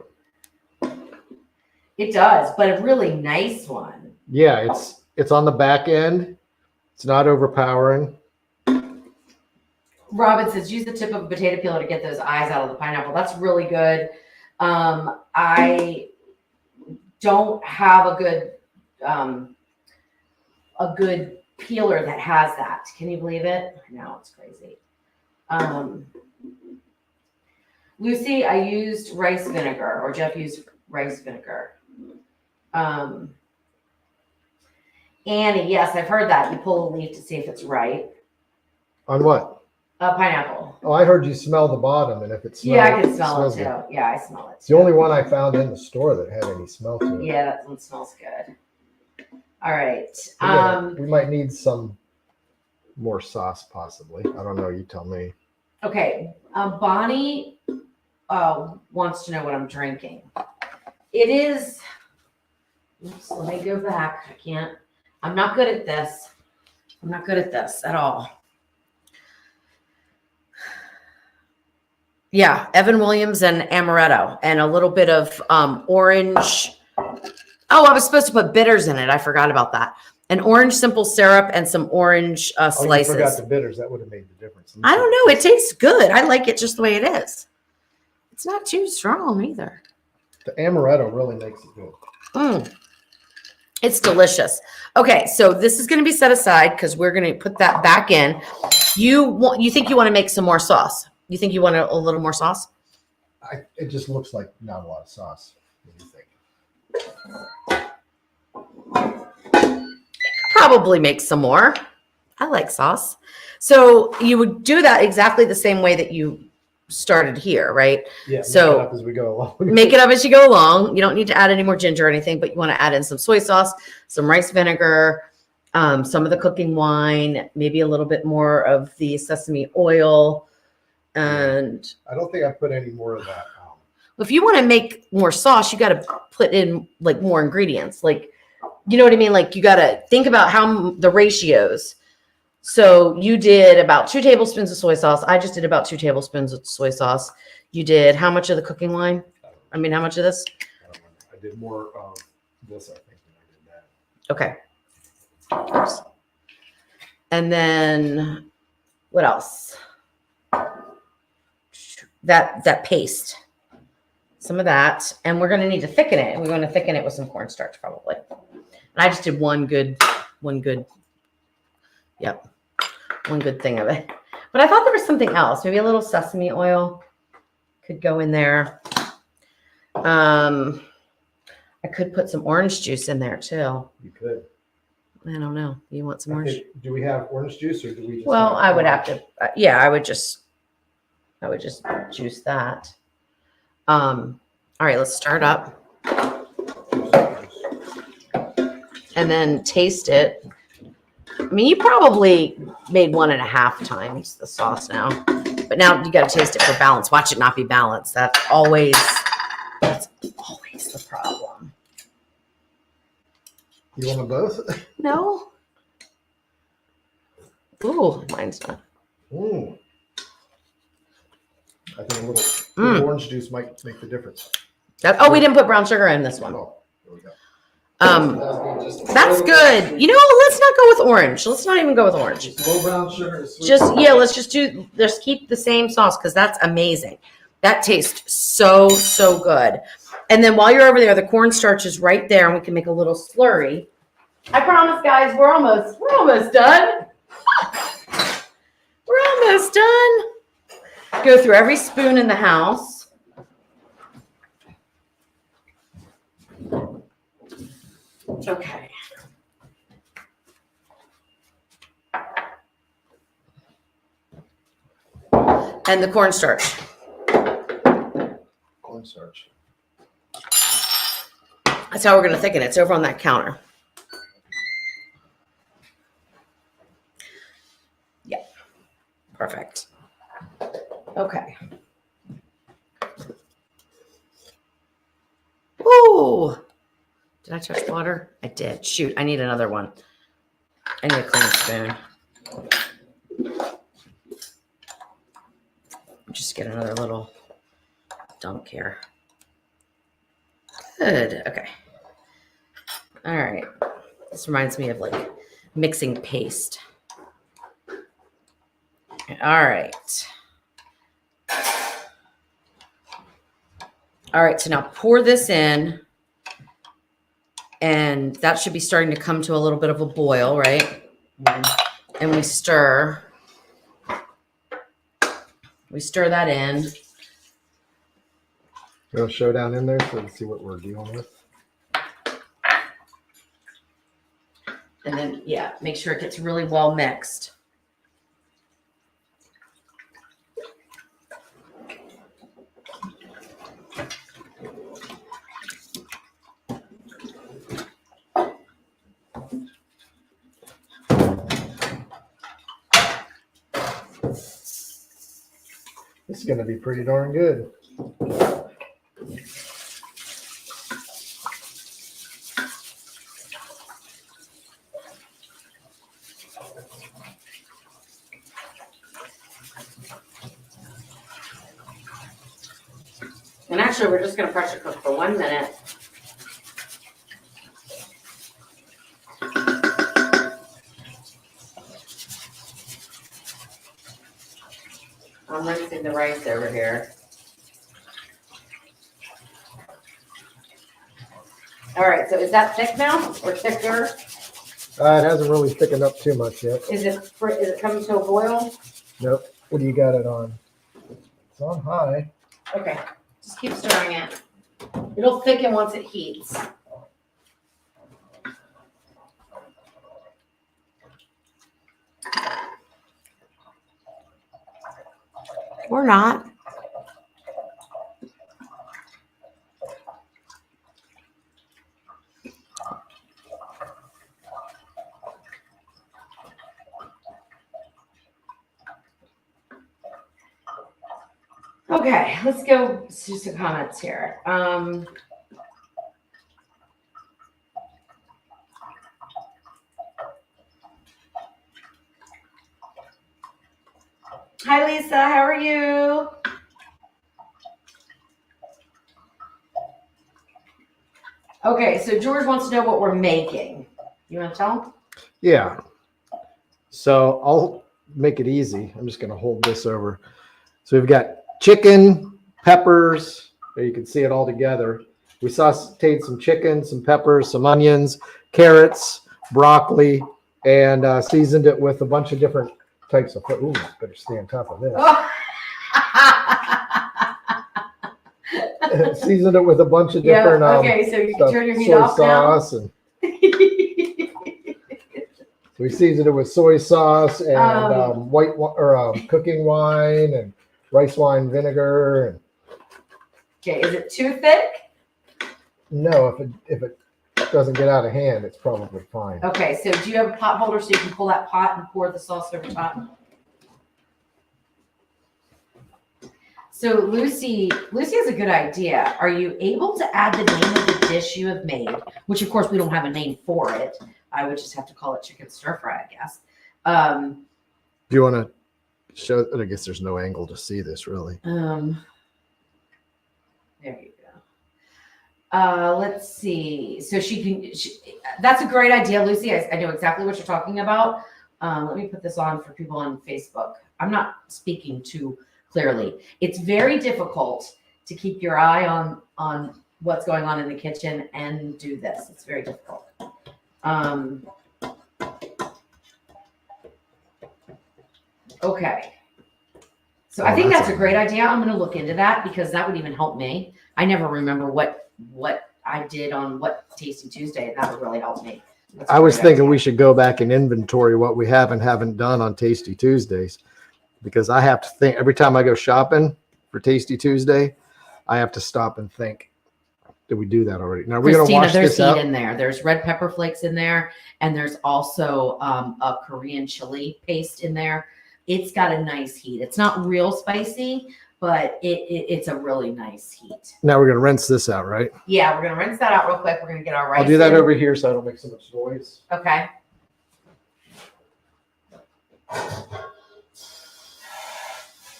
It does, but a really nice one. Yeah, it's on the back end. It's not overpowering. Robin says, use the tip of a potato peeler to get those eyes out of the pineapple. That's really good. I don't have a good peeler that has that. Can you believe it? I know, it's crazy. Lucy, I used rice vinegar, or Jeff used rice vinegar. Annie, yes, I've heard that. You pull a leaf to see if it's right. On what? Pineapple. Oh, I heard you smell the bottom, and if it smells, Yeah, I can smell it smells too. good. Yeah, I smell it It's too. the only one I found in the store that had any smell to it. Yeah, that one smells good. All right. We might need some more sauce, possibly. I don't know. You tell me. Okay. Bonnie wants to know what I'm drinking. It is. Oops, let me go back. I can't. I'm not good at this. I'm not good at this at all. Yeah, Evan Williams and amaretto and a little bit of orange. Oh, I was supposed to put bitters in it. I forgot about that. An orange simple syrup and some orange slices. Oh, you forgot the bitters. That would have made the difference. I don't know. It tastes good. I like it just the way it is. It's not too strong either. The amaretto really makes it good. It's delicious. Okay, so this is going to be set aside because we're going to put that back in. You think you want to make some more sauce? You think you want a little more sauce? It just looks like not a lot of sauce. What do you think? Probably make some more. I like sauce. So you would do that exactly the same way that you started here, right? Yeah. So make it up as we go along. Make it up as you go along. You don't need to add any more ginger or anything, but you want to add in some soy sauce, some rice vinegar, some of the cooking wine, maybe a little bit more of the sesame oil. And I don't think I put any more of that. if you want to make more sauce, you got to put in like more ingredients. Like, you know what I mean? Like you got to think about how the ratios. So you did about 2 tablespoons of soy sauce. I just did about 2 tablespoons of soy sauce. You did how much of the cooking wine? I mean, how much of this? I did more of this, I think, than I did that. Okay. Oops. And then what else? That paste. Some of that. And we're going to need to thicken it. And we're going to thicken it with some cornstarch probably. And I just did one good thing of it. But I thought there was something else. Maybe a little sesame oil could go in there. I could put some orange juice in there too. You could. I don't know. You want some orange? Do we have orange juice or do we just? Well, I would have to. Yeah, I would just juice that. All right, let's start up and then taste it. I mean, you probably made 1.5 times the sauce now, but now you got to taste it for balance. Watch it not be balanced. That's always the problem. You want them both? No. Ooh, mine's not. I think a little orange juice might make the difference. We didn't put brown sugar in this one. Oh, there we go. That's good. You know, let's not go with orange. Let's not even go with orange. Just low brown sugar. Let's keep the same sauce because that's amazing. That tastes so good. And then while you're over there, the cornstarch is right there and we can make a little slurry. I promise, guys, we're almost done. We're almost done. Go through every spoon in the house. Okay. And the cornstarch. Cornstarch. That's how we're going to thicken it. It's over on that counter. Yeah. Perfect. Okay. Ooh. Did I touch water? I did. Shoot, I need another one. I need a clean spoon. Just get another little dunk here. Good. Okay. All right. This reminds me of like mixing paste. All right. All right. So now pour this in. And that should be starting to come to a little bit of a boil, right? And we stir. We stir that in. You want to show down in there so we can see what we're dealing with? And then, yeah, make sure it gets really well mixed. This is going to be pretty darn good. And actually, we're just going to pressure cook for 1 minute. I'm rinsing the rice over here. All right, so is that thick now or thicker? It hasn't really thickened up too much yet. Is it coming to a boil? Nope. What do you got it on? It's on high. Okay, just keep stirring it. It'll thicken once it heats. Or not. Okay, let's go to some comments here. Hi, Lisa. How are you? Okay, so George wants to know what we're making. You want to tell him? Yeah. So I'll make it easy. I'm just going to hold this over. So we've got chicken, peppers. There you can see it all together. We sauteed some chicken, some peppers, some onions, carrots, broccoli, and seasoned it with a bunch of different types of food. Ooh, better stay on top of this. Seasoned it with a bunch of different okay, so you can turn your heat soy off sauce now. And we seasoned it with soy sauce and cooking wine and rice wine vinegar. And Okay, is it too thick? no, if it doesn't get out of hand, it's probably fine. Okay, so do you have a pot holder so you can pull that pot and pour the sauce over top? So Lucy has a good idea. Are you able to add the name of the dish you have made? Which of course we don't have a name for it. I would just have to call it chicken stir fry, I guess. Do you want to show? I guess there's no angle to see this really. There you go. Let's see. So that's a great idea, Lucy. I know exactly what you're talking about. Let me put this on for people on Facebook. I'm not speaking too clearly. It's very difficult to keep your eye on what's going on in the kitchen and do this. It's very difficult. Okay. So Oh, I think that's that's a great idea. I'm going to look into that because that would even help me. I never remember what I did on what Tasty Tuesday, and that would really help me. That's a I was great thinking idea. we should go back and inventory what we have and haven't done on Tasty Tuesdays, because I have to think every time I go shopping for Tasty Tuesday, I have to stop and think, did we do that already? Now we're going to Christina, wash there's this heat out. in there. There's red pepper flakes in there, and there's also a Korean chili paste in there. It's got a nice heat. It's not real spicy, but it's a really nice heat. Now we're going to rinse this out, right? Yeah, we're gonna rinse that out real quick. We're gonna get our rice. I'll do that in. over here so I don't make so much noise. Okay.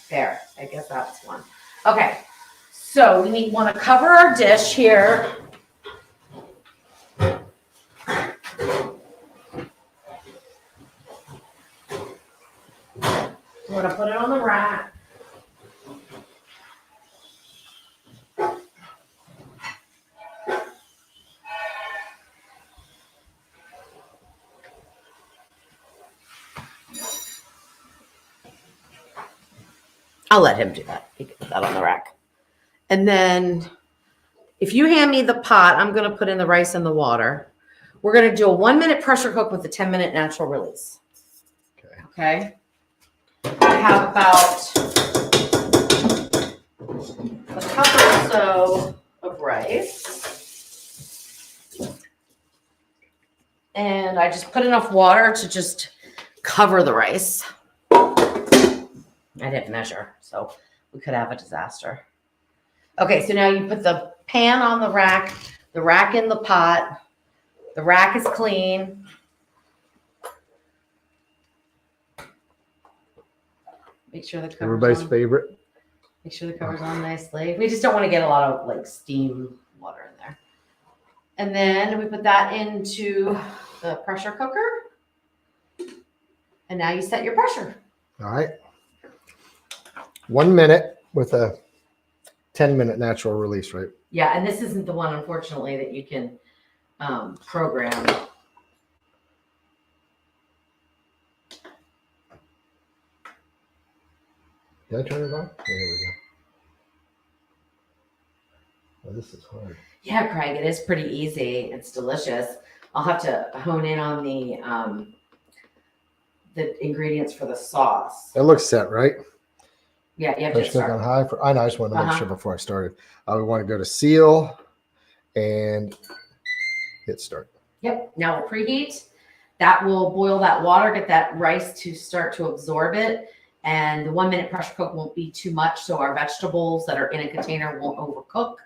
There, I guess that's one. Okay, so we want to cover our dish here. We're gonna put it on the rack. I'll let him do that. He can put that on the rack. And then if you hand me the pot, I'm going to put in the rice and the water. We're going to do a 1-minute pressure cook with a 10-minute natural release. Okay. I have about a cup or so of rice. And I just put enough water to just cover the rice. I didn't measure, so we could have a disaster. Okay, so now you put the pan on the rack in the pot. The rack is clean. Make sure the cover's Everybody's on. favorite. Make sure the cover's on nicely. We just don't want to get a lot of like steam water in there. And then we put that into the pressure cooker. And now you set your pressure. All right. 1 minute with a 10-minute natural release, right? Yeah, and this isn't the one, unfortunately, that you can program. Did I turn it on? There we go. Oh, this is hard. Yeah, Craig, it is pretty easy. It's delicious. I'll have to hone in on the ingredients for the sauce. That looks set, right? Yeah, you have to Push click on start. high for. I know. I just wanted to make sure before I started. We want to go to seal and hit start. Yep. Now we'll preheat. That will boil that water, get that rice to start to absorb it. And the 1-minute pressure cook won't be too much, so our vegetables that are in a container won't overcook.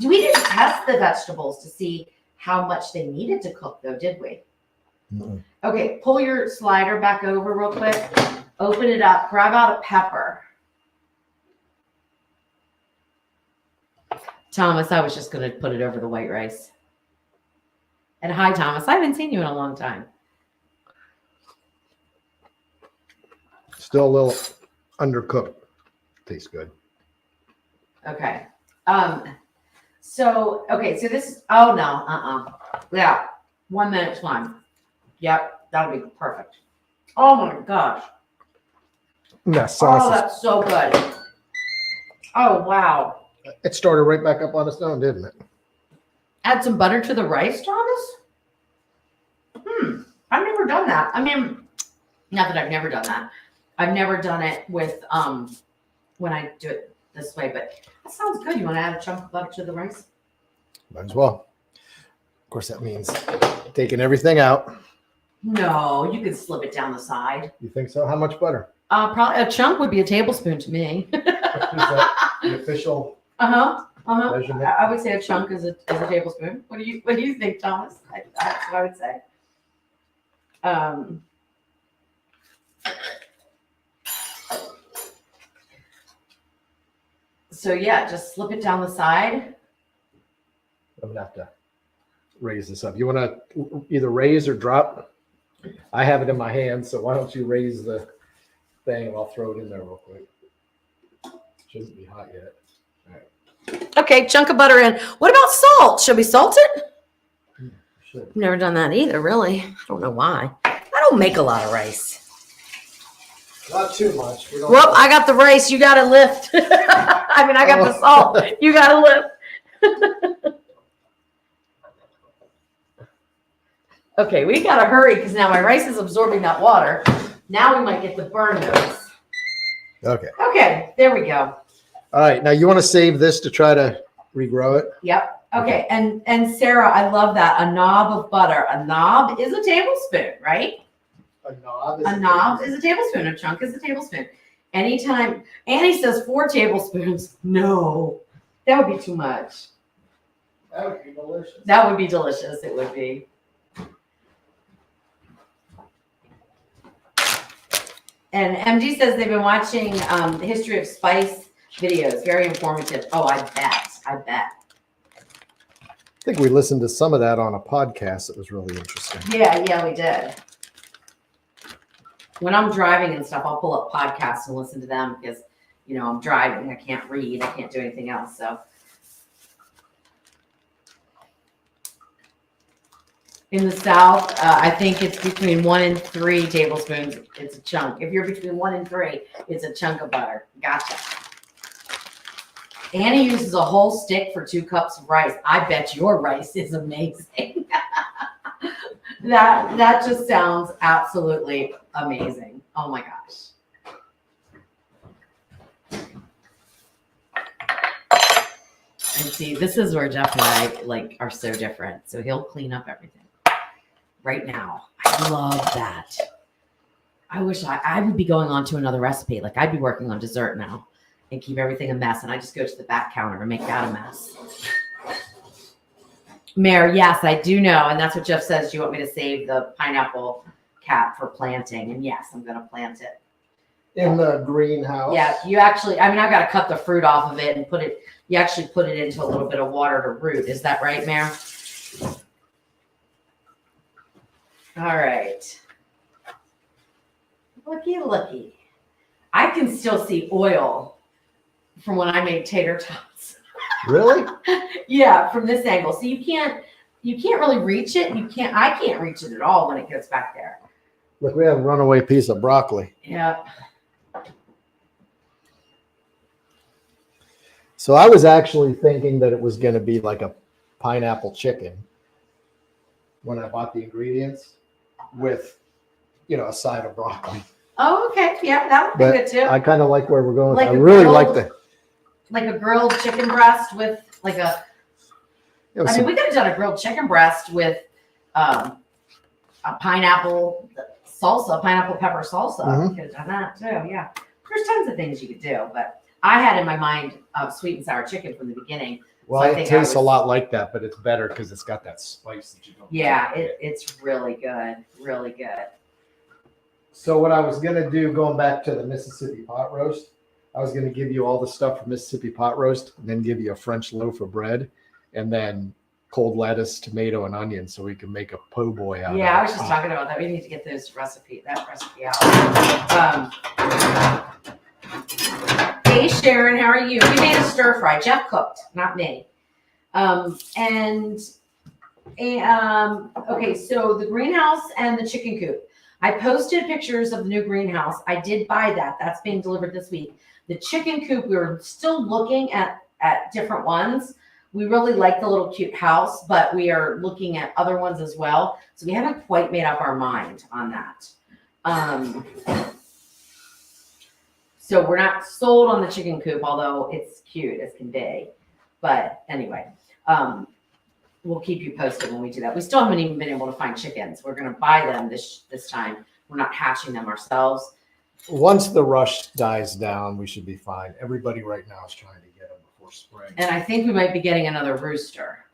We didn't test the vegetables to see how much they needed to cook, though, did we? Mm-mm. Okay, pull your slider back over real quick. Open it up. Grab out a pepper. Thomas, I was just going to put it over the white rice. And hi, Thomas. I haven't seen you in a long time. Still a little undercooked. Tastes good. Okay. So this, oh no, yeah. 1 minute's fine. Yep. That'll be perfect. Oh my gosh. That sauce. Oh, that's so good. Oh, wow. It started right back up on its own, didn't it? Add some butter to the rice, Thomas? I've never done that. I mean, not that I've never done that. I've never done it with, when I do it this way, but that sounds good. You want to add a chunk of butter to the rice? Might as well. Of course, that means taking everything out. No, you could slip it down the side. You think so? How much butter? Probably a chunk would be a tablespoon to me. Is that the official measurement? I would say a chunk is a tablespoon. What do you think, Thomas? That's what I would say. So yeah, just slip it down the side. I'm gonna have to raise this up. You want to either raise or drop? I have it in my hand, so why don't you raise the thing and I'll throw it in there real quick. Shouldn't be hot yet. All right. Okay, chunk of butter in. What about salt? Should we salt it? I've never done that either, really. I don't know why. I don't make a lot of rice. Not too much. We don't Well, I got the rice. You got to lift. I mean, I got the salt. You got to lift. Okay, we got to hurry because now my rice is absorbing that water. Now we might get the burn notice. Okay. Okay, there we go. All right. Now you want to save this to try to regrow it? Yep. Okay. And Sarah, I love that. A knob of butter. A knob is a tablespoon, right? A knob A knob is a tablespoon. A chunk is a tablespoon. Anytime Annie says 4 tablespoons, no, that would be too much. That would be delicious. That would be delicious. It would be. And MG says they've been watching the history of spice videos. Very informative. Oh, I bet. I bet. I think we listened to some of that on a podcast that was really interesting. Yeah, we did. When I'm driving and stuff, I'll pull up podcasts and listen to them because, I'm driving. I can't read. I can't do anything else. So in the South, I think it's between 1 and 3 tablespoons. It's a chunk. If you're between 1 and 3, it's a chunk of butter. Gotcha. Annie uses a whole stick for 2 cups of rice. I bet your rice is amazing. That just sounds absolutely amazing. Oh my gosh. And see, this is where Jeff and I are so different. So he'll clean up everything right now. I love that. I wish I would be going on to another recipe. Like I'd be working on dessert now and keep everything a mess. And I just go to the back counter and make that a mess. Mare, yes, I do know. And that's what Jeff says. Do you want me to save the pineapple cap for planting? And yes, I'm going to plant it. In the greenhouse? Yeah, you actually, I've got to cut the fruit off of it and you actually put it into a little bit of water to root. Is that right, Mare? All right. Looky. I can still see oil from when I made tater tots. Really? Yeah, from this angle. So you can't really reach it. I can't reach it at all when it gets back there. Look, we have a runaway piece of broccoli. Yeah. So I was actually thinking that it was going to be like a pineapple chicken when I bought the ingredients with, a side of broccoli. Oh, okay. Yeah, that would be good too. I kind of like where we're going. Like I really like the like a grilled chicken breast with like a. I mean, we could have done a grilled chicken breast with a pineapple salsa, pineapple pepper salsa. Mhm. We could have done that too. Yeah, there's tons of things you could do, but I had in my mind sweet and sour chicken from the beginning. Well, So I it think tastes I a was- lot like that, but it's better because it's got that spice that you don't. Yeah, get. it's really good, really good. So what I was gonna do, going back to the Mississippi pot roast, I was gonna give you all the stuff for Mississippi pot roast, and then give you a French loaf of bread, and then cold lettuce, tomato, and onion, so we can make a po' boy out of it. Yeah, I was just talking about that. We need to get that recipe out. Hey Sharon, how are you? We made a stir fry. Jeff cooked, not me. Okay, so the greenhouse and the chicken coop. I posted pictures of the new greenhouse. I did buy that. That's being delivered this week. The chicken coop, we were still looking at different ones. We really like the little cute house, but we are looking at other ones as well. So we haven't quite made up our mind on that. So we're not sold on the chicken coop, although it's cute as can be. But anyway, we'll keep you posted when we do that. We still haven't even been able to find chickens. We're going to buy them this time. We're not hatching them ourselves. Once the rush dies down, we should be fine. Everybody right now is trying to get them before spring. And I think we might be getting another rooster.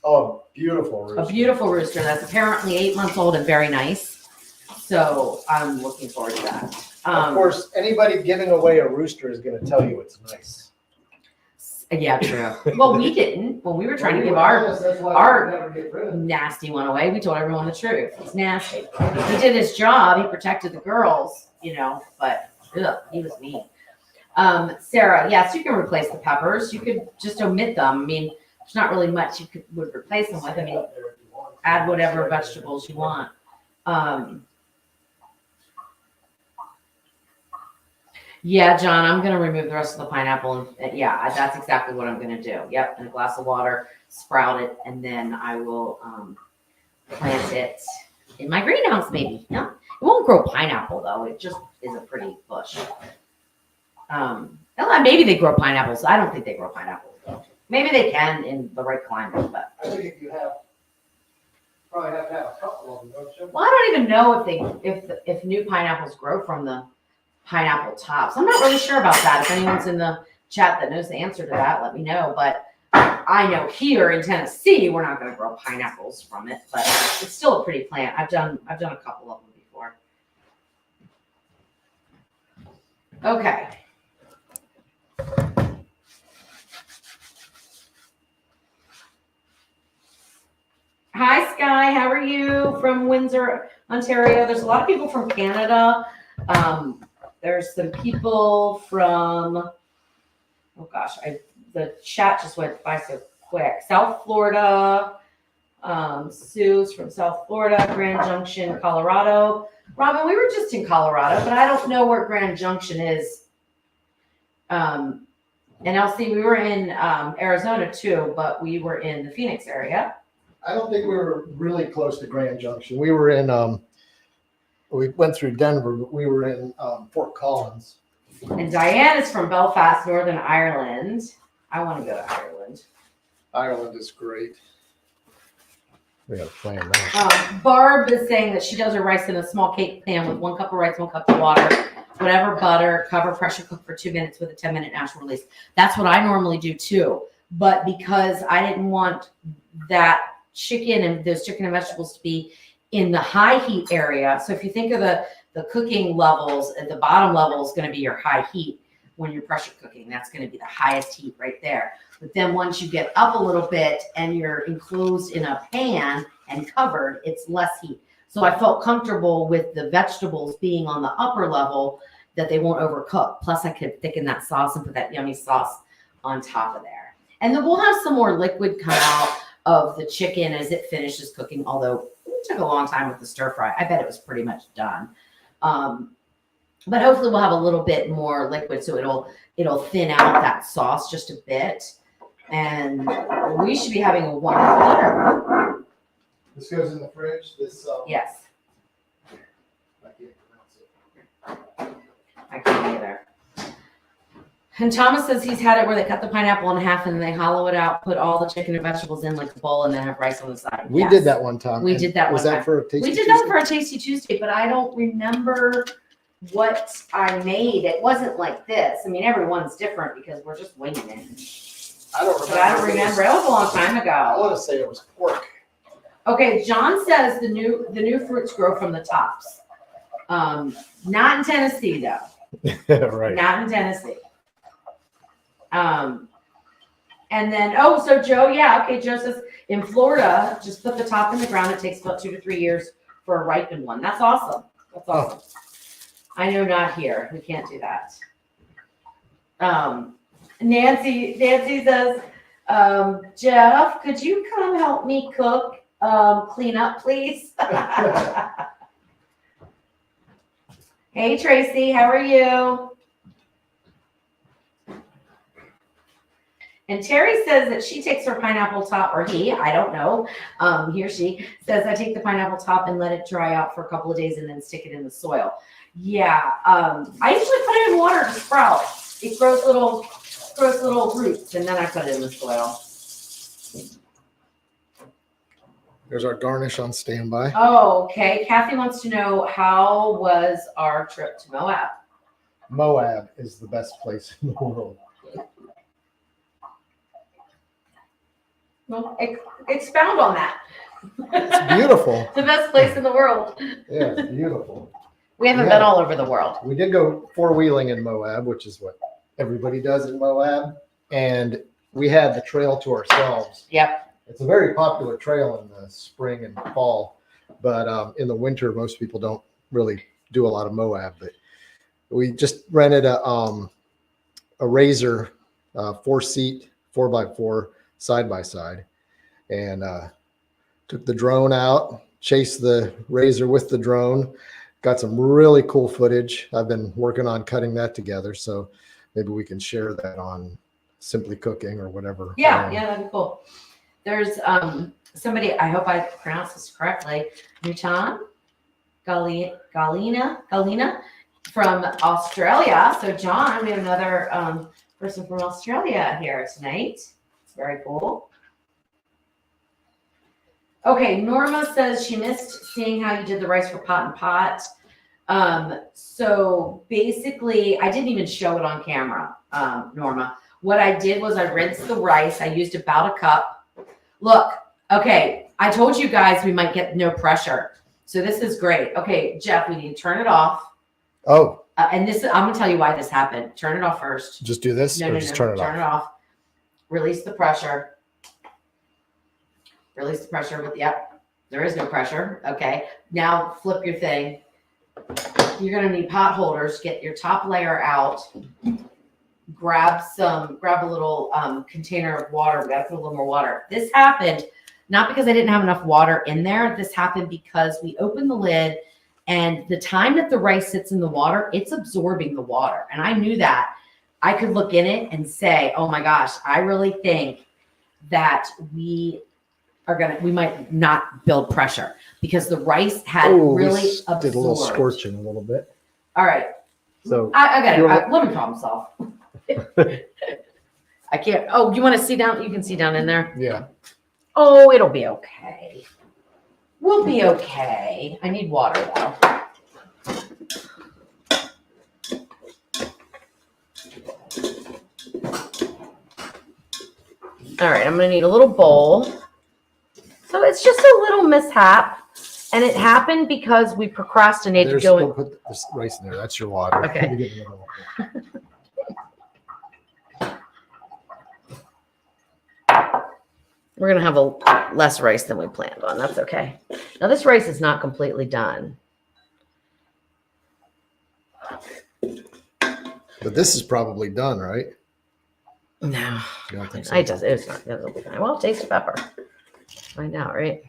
Oh, beautiful rooster. A beautiful rooster that's apparently 8 months old and very nice. So I'm looking forward to that. Of course, anybody giving away a rooster is going to tell you it's nice. Yeah, true. Well, we didn't. When we were trying to give our nasty one away, we told everyone the truth. It's nasty. He did his job. He protected the girls, but he was mean. Sarah, yes, you can replace the peppers. You could just omit them. I mean, there's not really much you would replace them with. I mean, add whatever vegetables you want. Yeah, John, I'm gonna remove the rest of the pineapple, and yeah, that's exactly what I'm gonna do. Yep, in a glass of water, sprout it, and then I will plant it in my greenhouse, maybe. Yeah, it won't grow pineapple though. It just is a pretty bush. Maybe they grow pineapples. I don't think they grow pineapples though. Maybe they can in the right climate, but I think if you probably have to have a couple of them, don't you? well, I don't even know if new pineapples grow from the pineapple tops. I'm not really sure about that. If anyone's in the chat that knows the answer to that, let me know. But I know here in Tennessee, we're not going to grow pineapples from it, but it's still a pretty plant. I've done a couple of them before. Okay. Hi, Sky. How are you from Windsor, Ontario? There's a lot of people from Canada. There's some people from, oh gosh, the chat just went by so quick. South Florida. Sue's from South Florida, Grand Junction, Colorado. Robin, we were just in Colorado, but I don't know where Grand Junction is. And Elsie, we were in Arizona too, but we were in the Phoenix area. I don't think we were really close to Grand Junction. We were in, we went through Denver, but we were in Fort Collins. And Diane is from Belfast, Northern Ireland. I want to go to Ireland. Ireland is great. We got to plan that. Barb is saying that she does her rice in a small cake pan with 1 cup of rice, 1 cup of water, whatever butter, cover, pressure cook for 2 minutes with a 10-minute natural release. That's what I normally do too. But because I didn't want that chicken and those chicken and vegetables to be in the high heat area. So if you think of the cooking levels, at the bottom level is going to be your high heat when you're pressure cooking. That's going to be the highest heat right there. But then once you get up a little bit and you're enclosed in a pan and covered, it's less heat. So I felt comfortable with the vegetables being on the upper level that they won't overcook. Plus I could thicken that sauce and put that yummy sauce on top of there. And then we'll have some more liquid come out of the chicken as it finishes cooking, although it took a long time with the stir fry. I bet it was pretty much done. But hopefully we'll have a little bit more liquid so it'll thin out that sauce just a bit. And we should be having a wonderful dinner. This goes in the fridge. Yes, I can't pronounce it. I can't either. And Thomas says he's had it where they cut the pineapple in half and they hollow it out, put all the chicken and vegetables in like a bowl, and then have rice on the side. We Yes. did that one time. We did that Was one that time. for a tasty We did that Tuesday? for a Tasty Tuesday, but I don't remember what I made. It wasn't like this. I mean, everyone's different because we're just winging it. I don't remember. But I don't remember. It was a long time I ago. want to say it was pork. Okay, John says the new fruits grow from the tops. Not in Tennessee though. Right. Not in Tennessee. And then so Joe, yeah, okay. Joe says in Florida, just put the top in the ground. It takes about 2 to 3 years for a ripened one. That's awesome. That's awesome. I know not here. We can't do that. Nancy says, Jeff, could you come help me cook, clean up, please? Hey, Tracy, how are you? And Terry says that she takes her pineapple top, or he, I don't know, he or she says, I take the pineapple top and let it dry out for a couple of days and then stick it in the soil. Yeah, I usually put it in water to sprout. It grows little roots, and then I put it in the soil. There's our garnish on standby. Oh, okay. Kathy wants to know, how was our trip to Moab? Moab is the best place in the world. Well, expound on that. It's beautiful. The best place in the world. Yeah, it's beautiful. We haven't Yeah. been all over the world. We did go four-wheeling in Moab, which is what everybody does in Moab. And we had the trail to ourselves. Yep. It's a very popular trail in the spring and fall, but in the winter, most people don't really do a lot of Moab. But we just rented a Razor 4-seat 4x4 side by side, and took the drone out, chased the razor with the drone. Got some really cool footage. I've been working on cutting that together, so maybe we can share that on Simply Cooking or whatever. Yeah, that'd be cool. There's somebody, I hope I pronounced this correctly, Nutan Galina from Australia. So John, we have another person from Australia here tonight. It's very cool. Okay, Norma says she missed seeing how you did the rice for pot and pot. So basically, I didn't even show it on camera, Norma. What I did was I rinsed the rice. I used about a cup. Look, okay, I told you guys we might get no pressure. So this is great. Okay, Jeff, we need to turn it off. Oh. And this, I'm gonna tell you why this happened. Turn it off first. Just do this or just turn it off? Turn it off. Release the pressure. Release the pressure with, yep, there is no pressure. Okay, now flip your thing. You're gonna need pot holders. Get your top layer out. Grab a little container of water. We gotta put a little more water. This happened not because I didn't have enough water in there. This happened because we opened the lid, and the time that the rice sits in the water, it's absorbing the water. And I knew that. I could look in it and say, oh my gosh, I really think that we might not build pressure because the rice had really absorbed. Did a little scorching a little bit. All right. So I got it. Let me problem solve. I can't. Oh, you want to see down? You can see down in there. Yeah. Oh, it'll be okay. We'll be okay. I need water though. All right, I'm gonna need a little bowl. So it's just a little mishap, and it happened because we procrastinated going. Put this rice in there. That's your water. Okay. We're gonna have a less rice than we planned on. That's okay. Now this rice is not completely done. But this is probably done, right? No, You don't think so? it's not. It'll be fine. Well, taste the pepper. Find out, right?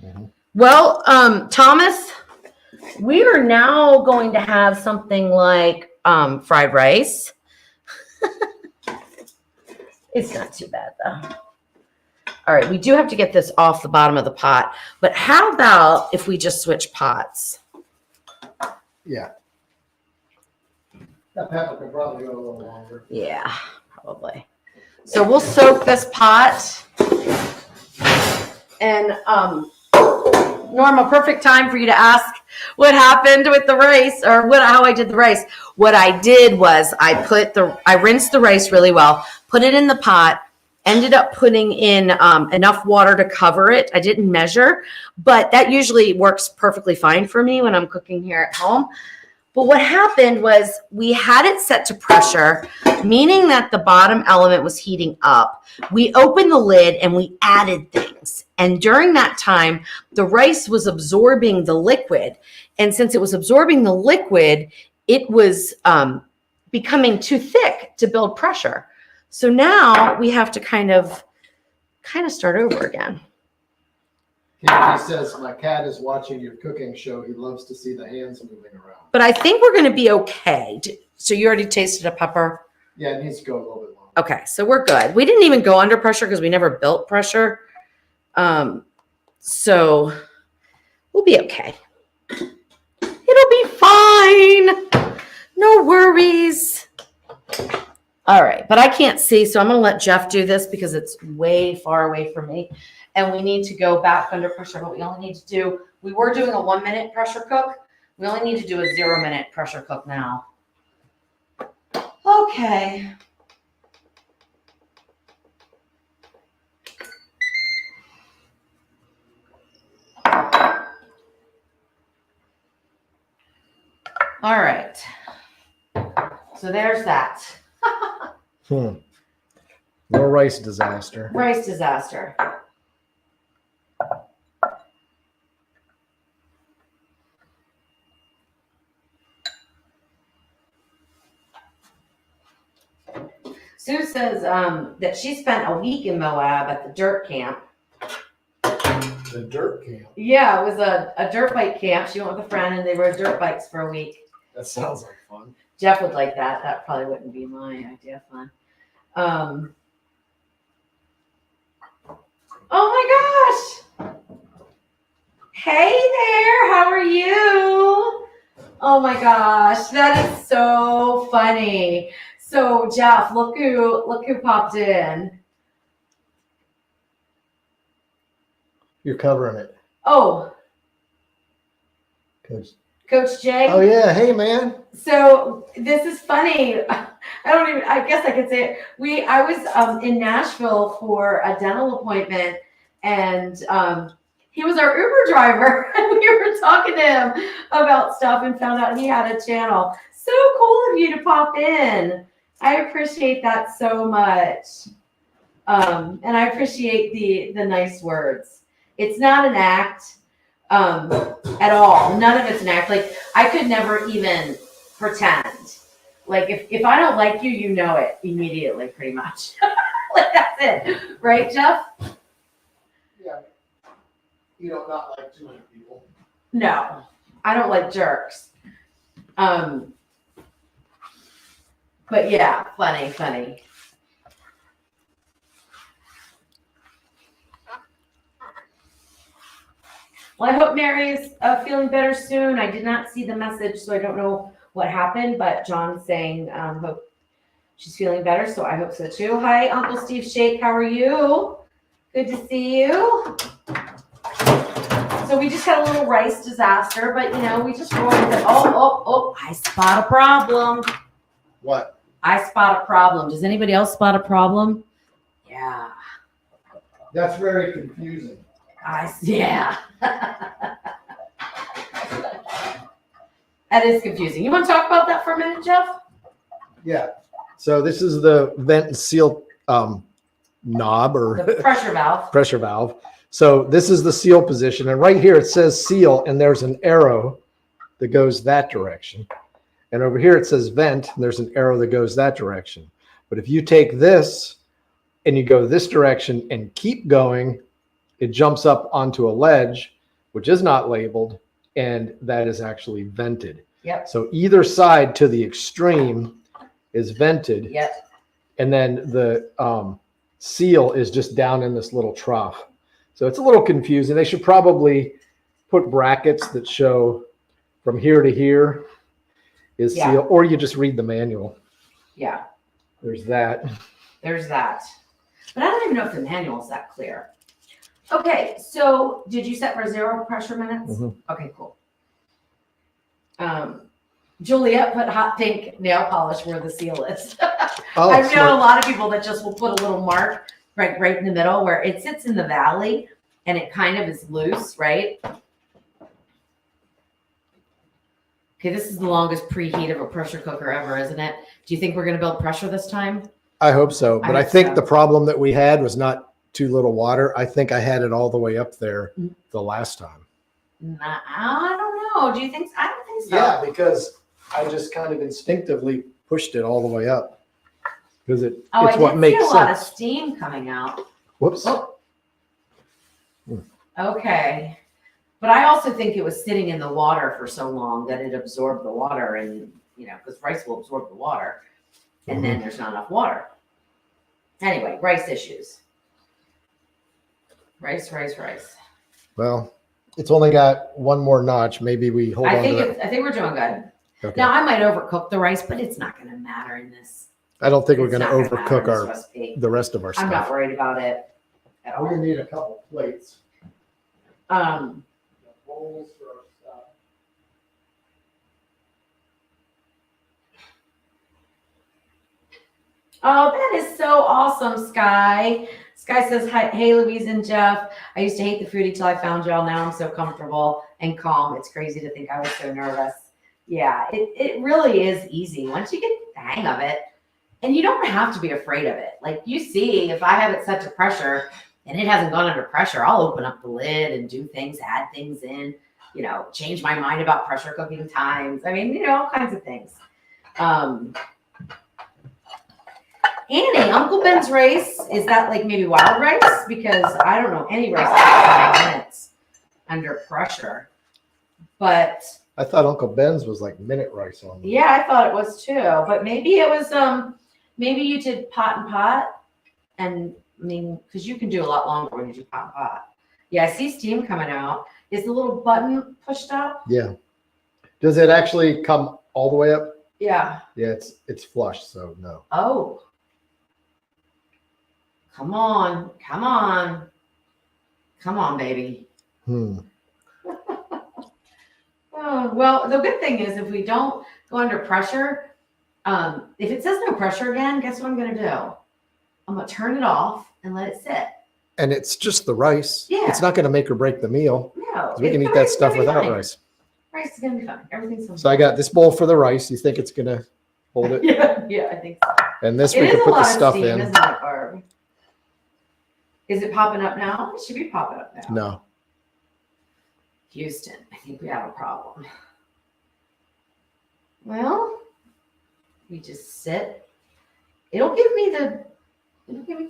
Mm-hmm. Well, Thomas, we are now going to have something like fried rice. It's not too bad though. All right, we do have to get this off the bottom of the pot, but how about if we just switch pots? Yeah. That pepper could probably go a little longer. Yeah, probably. So we'll soak this pot. And Norma, perfect time for you to ask what happened with the rice or how I did the rice. What I did was I rinsed the rice really well, put it in the pot, ended up putting in enough water to cover it. I didn't measure, but that usually works perfectly fine for me when I'm cooking here at home. But what happened was we had it set to pressure, meaning that the bottom element was heating up. We opened the lid and we added things. And during that time, the rice was absorbing the liquid. And since it was absorbing the liquid, it was becoming too thick to build pressure. So now we have to kind of start over again. He says, my cat is watching your cooking show. He loves to see the hands moving around. But I think we're going to be okay. So you already tasted a pepper? Yeah, it needs to go a little bit longer. Okay, so we're good. We didn't even go under pressure because we never built pressure. So we'll be okay. It'll be fine. No worries. All right, but I can't see, so I'm going to let Jeff do this because it's way far away from me. And we need to go back under pressure, but we only need to do, we were doing a 1 minute pressure cook. We only need to do a 0 minute pressure cook now. Okay. All right. So there's that. No rice disaster. Rice disaster. Sue says that she spent a week in Moab at the dirt camp. The dirt camp. Yeah, it was a dirt bike camp. She went with a friend and they rode dirt bikes for a week. That sounds like fun. Jeff would like that. That probably wouldn't be my idea of fun. Oh my gosh. Hey there, how are you? Oh my gosh, that is so funny. So Jeff, look who popped in. You're covering it. Oh, Coach Jay. Oh yeah, hey man. So this is funny. I guess I could say it. I was in Nashville for a dental appointment and he was our Uber driver and we were talking to him about stuff and found out he had a channel. So cool of you to pop in. I appreciate that so much. And I appreciate the nice words. It's not an act at all. None of it's an act. Like I could never even pretend. Like if I don't like you, you know it immediately, pretty much. Like that's it. Right, Jeff? Yeah. You don't not like too many people. No, I don't like jerks. But yeah, funny. Well, I hope Mary is feeling better soon. I did not see the message, so I don't know what happened, but John's saying hope she's feeling better, so I hope so too. Hi, Uncle Steve Shake, how are you? Good to see you. So we just had a little rice disaster, but we just rolled with it. Oh, I spot a problem. What? I spot a problem. Does anybody else spot a problem? Yeah. That's very confusing. Yeah. That is confusing. You want to talk about that for a minute, Jeff? Yeah. So this is the vent and seal knob or The pressure valve. pressure valve. So this is the seal position. And right here it says seal and there's an arrow that goes that direction. And over here it says vent and there's an arrow that goes that direction. But if you take this and you go this direction and keep going, it jumps up onto a ledge, which is not labeled, and that is actually vented. Yep. So either side to the extreme is vented. Yep. And then the seal is just down in this little trough. So it's a little confusing. They should probably put brackets that show from here to here is Yeah. seal, or you just read the manual. Yeah. There's that. There's that. But I don't even know if the manual is that clear. Okay, so did you set for 0 pressure minutes? Mhm. Okay, cool. Juliet put hot pink nail polish where the seal is. Oh, I've known a smart. lot of people that just will put a little mark right in the middle where it sits in the valley and it kind of is loose, right? Okay, this is the longest preheat of a pressure cooker ever, isn't it? Do you think we're going to build pressure this time? I hope so. But I hope think so. the problem that we had was not too little water. I think I had it all the way up there the last time. Nah, I don't know. Do you think? I don't think so. Yeah, because I just kind of instinctively pushed it all the way up because it's I what did makes see a lot of sense. steam coming out. Whoops. Oh. Okay. But I also think it was sitting in the water for so long that it absorbed the water and, because rice will absorb the water and then there's not enough water. Anyway, rice issues. Rice. Well, it's only got one more notch. Maybe we hold on to that. I think we're doing good. Okay. Now I might overcook the rice, but it's not going to matter in this. I don't think we're It's going to not gonna matter overcook in this our recipe. the rest of our I'm not stuff. worried about it at We're all. gonna need a couple plates. Bowls for our stuff. Oh, that is so awesome, Sky. Sky says, "Hi, hey, Louise and Jeff. I used to hate the foodie till I found y'all. Now I'm so comfortable and calm. It's crazy to think I was so nervous." Yeah, it really is easy once you get the hang of it. And you don't have to be afraid of it. Like you see, if I have it set to pressure and it hasn't gone under pressure, I'll open up the lid and do things, add things in, change my mind about pressure cooking times. I mean, all kinds of things. Annie, Uncle Ben's rice, is that like maybe wild rice? Because I don't know any rice that's 5 minutes under pressure. But I thought Uncle Ben's was like minute rice on them. yeah, I thought it was too. But maybe it was maybe you did pot and pot, and I mean, because you can do a lot longer when you do pot and pot. Yeah, I see steam coming out. Is the little button pushed up? Yeah. Does it actually come all the way up? Yeah. Yeah, it's flush, so no. Oh. Come on. Come on. Come on, baby. Oh, well, the good thing is if we don't go under pressure, if it says no pressure again, guess what I'm going to do? I'm going to turn it off and let it sit. And it's just the rice. Yeah. It's not going to make or break the meal. No. 'Cause we can eat that stuff without rice. Rice is going to be fine. Everything's fine. So I got this bowl for the rice. You think it's going to hold it? Yeah, I think so. And this It we is can a put the lot of stuff steam, in. isn't it, Barb? Is it popping up now? It should be popping up now. No. Houston, I think we have a problem. Well, we just sit. It'll give me the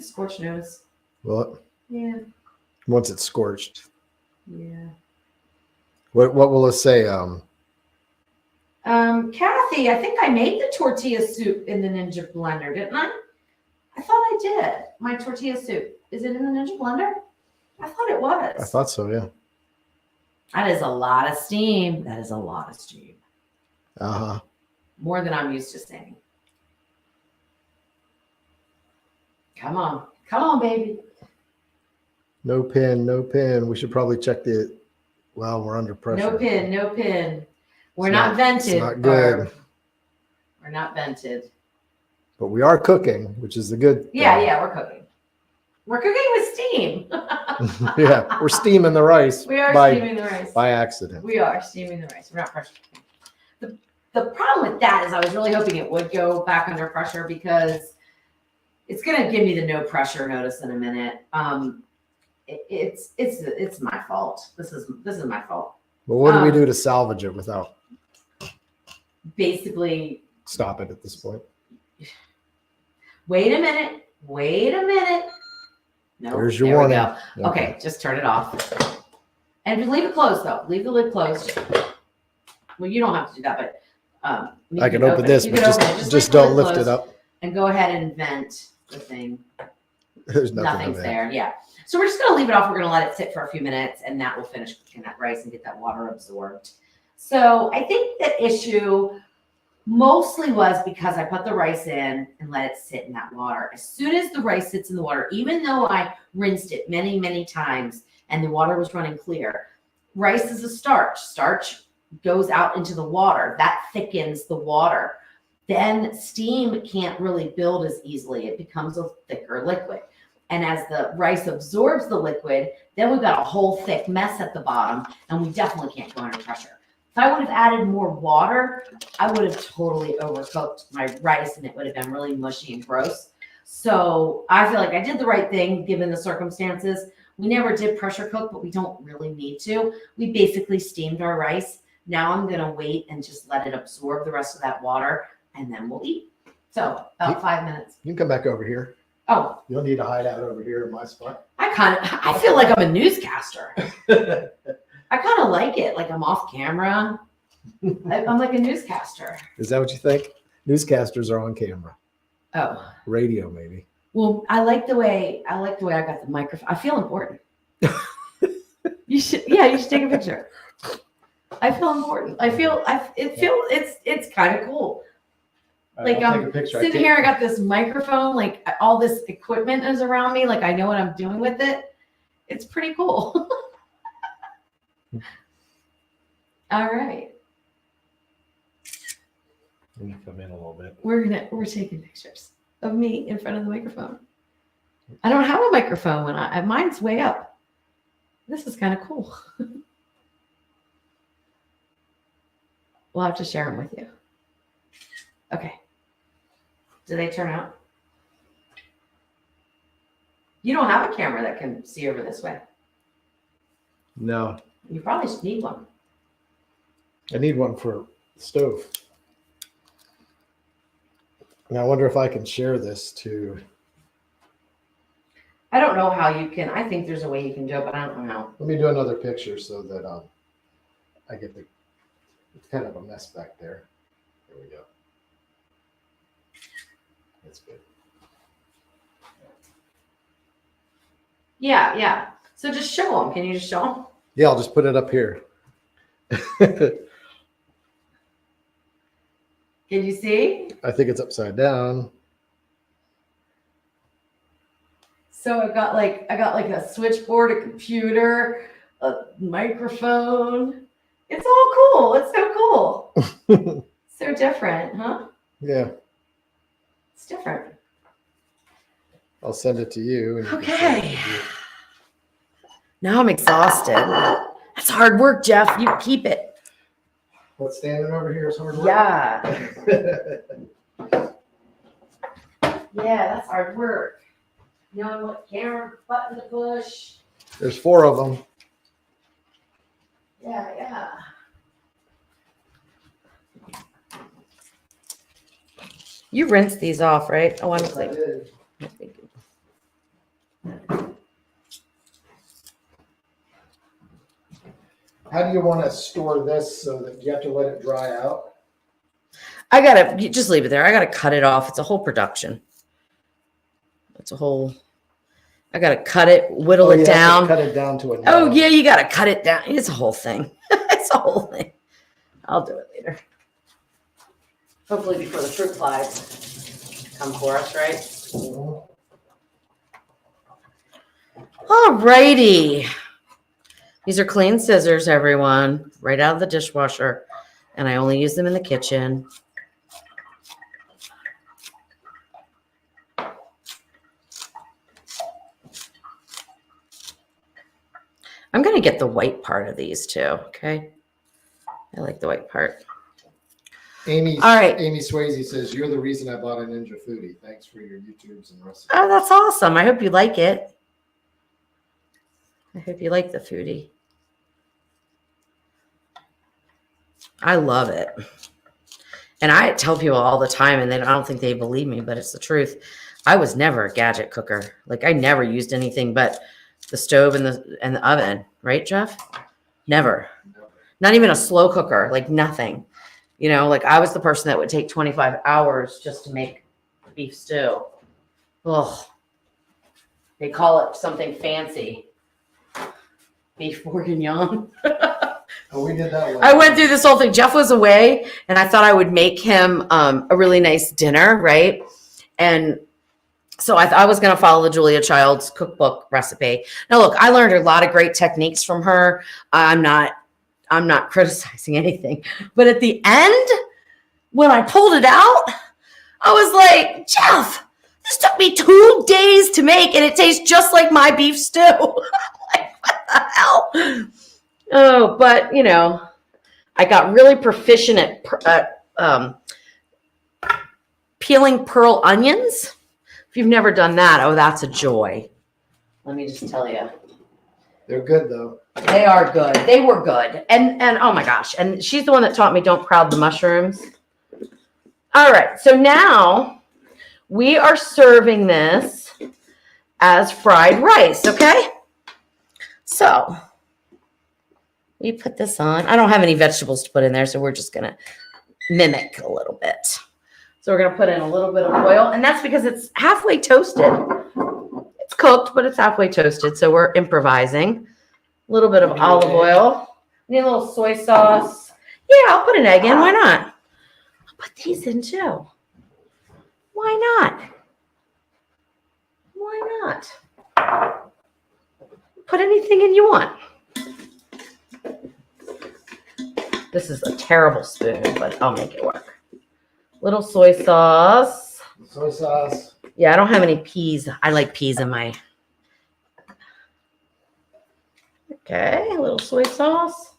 scorched nose. Well, Yeah, once it's scorched. yeah. What will it say? Kathy, I think I made the tortilla soup in the Ninja blender, didn't I? I thought I did. My tortilla soup. Is it in the Ninja blender? I thought it was. I thought so, yeah. That is a lot of steam. That is a lot of steam. Uh-huh. More than I'm used to seeing. Come on. Come on, baby. No pin, no pin. We should probably check the well, we're under pressure. No pin, no pin. We're It's not vented. It's not good. Barb. We're not vented. But we are cooking, which is the good Yeah, thing. yeah, we're cooking. We're cooking with steam. Yeah, we're steaming the rice We are by, steaming the rice. by accident. We are steaming the rice. We're not pressure cooking. The problem with that is I was really hoping it would go back under pressure because it's going to give me the no pressure notice in a minute. It's my fault. This is my fault. But what do we do to salvage it without Basically, stop it at this point? wait a minute. No, There's your there we warning. go. Okay, just turn it off. And leave it closed though. Leave the lid closed. Well, you don't have to do that, but you I can open this, You but can open it. just leave the don't lid lift it closed up. and go ahead and vent the thing. There's nothing Nothing's in there. there. Yeah. So we're just going to leave it off. We're going to let it sit for a few minutes and that will finish cooking that rice and get that water absorbed. So I think the issue mostly was because I put the rice in and let it sit in that water. As soon as the rice sits in the water, even though I rinsed it many, many times and the water was running clear, rice is a starch. Starch goes out into the water. That thickens the water. Then steam can't really build as easily. It becomes a thicker liquid. And as the rice absorbs the liquid, then we've got a whole thick mess at the bottom, and we definitely can't go under pressure. If I would have added more water, I would have totally overcooked my rice, and it would have been really mushy and gross. So I feel like I did the right thing given the circumstances. We never did pressure cook, but we don't really need to. We basically steamed our rice. Now I'm going to wait and just let it absorb the rest of that water, and then we'll eat. So about 5 minutes. You can come back over here. Oh, You don't need to hide out over here in my spot. I feel like I'm a newscaster. I kind of like it. Like I'm off camera. I'm like a newscaster. Is that what you think? Newscasters are on camera. Oh, Radio, maybe. well, I like the way I got the microphone. I feel important. You should take a picture. I feel important. It's kind of cool. Like I'll I'm take a picture. sitting here, I got this microphone, like all this equipment is around me, like I know what I'm doing with it. It's pretty cool. All right. Let me come in a little bit. We're taking pictures of me in front of the microphone. I don't have a microphone when mine's way up. This is kind of cool. We'll have to share them with you. Okay. Do they turn out? You don't have a camera that can see over this way. No, You probably should need one. I need one for the stove. And I wonder if I can share this to. I don't know how you can. I think there's a way you can do it, but I don't know how. Let me do another picture so that I get the. It's kind of a mess back there. There we go. That's good. Yeah, yeah. So just show them. Can you just show them? Yeah, I'll just put it up here. Can you see? I think it's upside down. So I got like a switchboard, a computer, a microphone. It's all cool. It's so cool. So different, huh? Yeah, It's different. I'll send it to you. And you can send it Okay. to you. Now I'm exhausted. That's hard work, Jeff. You keep it. What's standing over here is hard work. Yeah. Yeah, that's hard work. Knowing what camera button to push. There's 4 of them. Yeah, yeah. You rinsed these off, right? Oh, I'm Yes, I like, did. How do you want to store this so that you have to let it dry out? I gotta you just leave it there. I gotta cut it off. It's a whole production. It's a whole. I gotta cut it, whittle it you have to down. cut it down to a. Oh yeah, you gotta cut it down. It's a whole thing. It's a whole thing. I'll do it later. Hopefully before the fruit flies come for us, right? All righty. These are clean scissors, everyone, right out of the dishwasher. And I only use them in the kitchen. I'm going to get the white part of these too, okay? I like the white part. Amy. All right. Amy Swayze says, "You're the reason I bought a Ninja Foodie. Thanks for your YouTubes and recipes." Oh, that's awesome. I hope you like it. I hope you like the foodie. I love it. And I tell people all the time, and I don't think they believe me, but it's the truth. I was never a gadget cooker. Like I never used anything but the stove and the oven, right, Jeff? Never. Not even a slow cooker, like nothing. You know, like I was the person that would take 25 hours just to make beef stew. Ugh. They call it something fancy. Beef bourguignon. Oh, we did that one. I went through this whole thing. Jeff was away, and I thought I would make him a really nice dinner, right? And so I was going to follow the Julia Child's cookbook recipe. Now, look, I learned a lot of great techniques from her. I'm not criticizing anything, but at the end, when I pulled it out, I was like, Jeff, this took me 2 days to make, and it tastes just like my beef stew. I'm like, what the hell? Oh, but you know, I got really proficient at peeling pearl onions. If you've never done that, oh, that's a joy. Let me just tell you. They're good though. They are good. They were good. And oh my gosh. And she's the one that taught me don't crowd the mushrooms. All right. So now we are serving this as fried rice. Okay. So we put this on. I don't have any vegetables to put in there, so we're just going to mimic a little bit. So we're going to put in a little bit of oil, and that's because it's halfway toasted. It's cooked, but it's halfway toasted, so we're improvising. A little bit of olive oil. Need a little soy sauce. Yeah, I'll put an egg in. Why not? I'll put these in too. Why not? Why not? Put anything in you want. This is a terrible spoon, but I'll make it work. Little soy sauce. Soy sauce. Yeah, I don't have any peas. I like peas in my. Okay, a little soy sauce.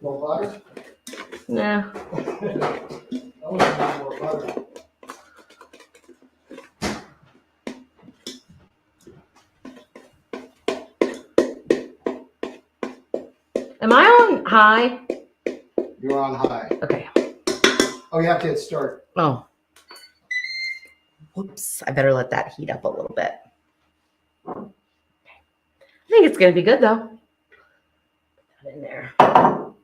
More butter. Nah. I want to add more butter. Am I on high? You're on high. Okay. Oh, you have to hit start. Oh, Whoops. I better let that heat up a little bit. I think it's going to be good though. Put that in there. All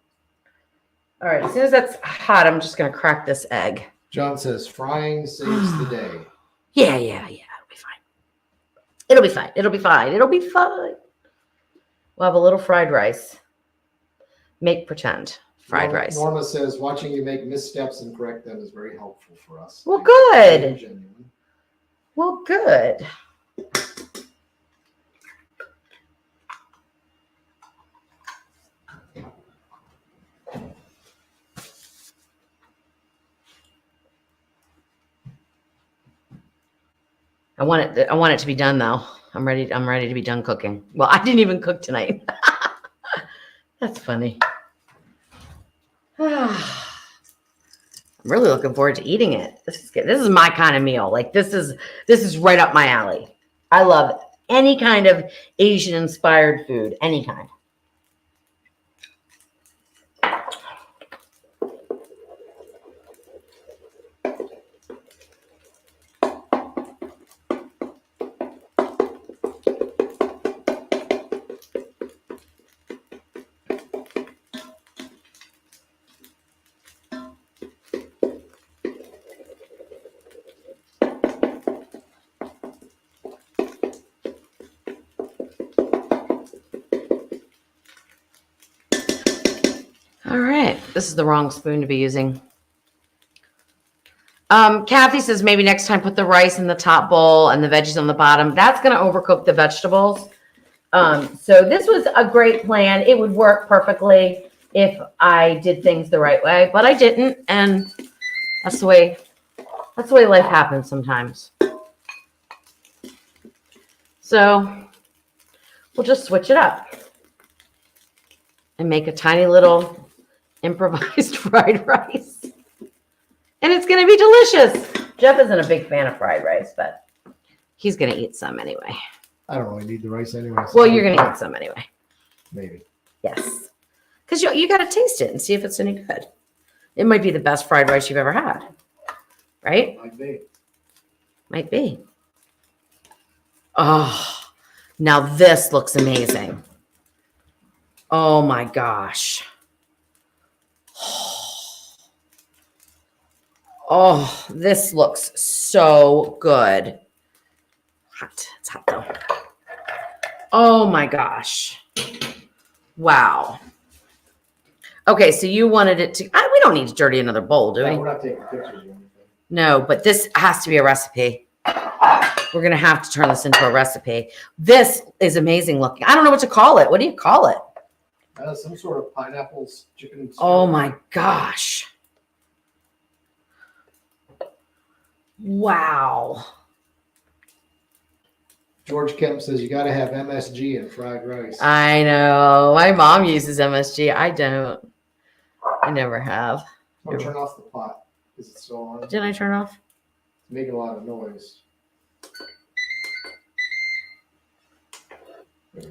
right. As soon as that's hot, I'm just going to crack this egg. John says frying saves the day. Yeah. It'll be fine. It'll be fine. It'll be fine. We'll have a little fried rice. Make pretend fried rice. Norma says watching you make missteps and correct them is very helpful for us. Well, good. Very genuine. Well, good. I want it to be done though. I'm ready to be done cooking. Well, I didn't even cook tonight. That's funny. I'm really looking forward to eating it. This is good. This is my kind of meal. Like this is right up my alley. I love any kind of Asian inspired food, any kind. All right, this is the wrong spoon to be using. Kathy says maybe next time put the rice in the top bowl and the veggies on the bottom. That's going to overcook the vegetables. So this was a great plan. It would work perfectly if I did things the right way, but I didn't, and that's the way life happens sometimes. So we'll just switch it up and make a tiny little improvised fried rice. And it's going to be delicious. Jeff isn't a big fan of fried rice, but he's going to eat some anyway. I don't really need the rice anyway. So Well, you're going to eat some anyway. Maybe. Yes. Because you got to taste it and see if it's any good. It might be the best fried rice you've ever had. Right? Might be. Might be. Oh, now this looks amazing. Oh my gosh. Oh, this looks so good. Hot. It's hot though. Oh my gosh. Wow. Okay, so you wanted it to, we don't need to dirty another bowl, do we? No, we're not taking pictures or anything. No, but this has to be a recipe. We're going to have to turn this into a recipe. This is amazing looking. I don't know what to call it. What do you call it? Some sort of pineapples, chicken. Oh my gosh. Wow. George Kemp says you got to have MSG in fried rice. I know. My mom uses MSG. I don't. I never have. I'll turn off the pot. Is it still on? Didn't I turn off? It's making a lot of noise.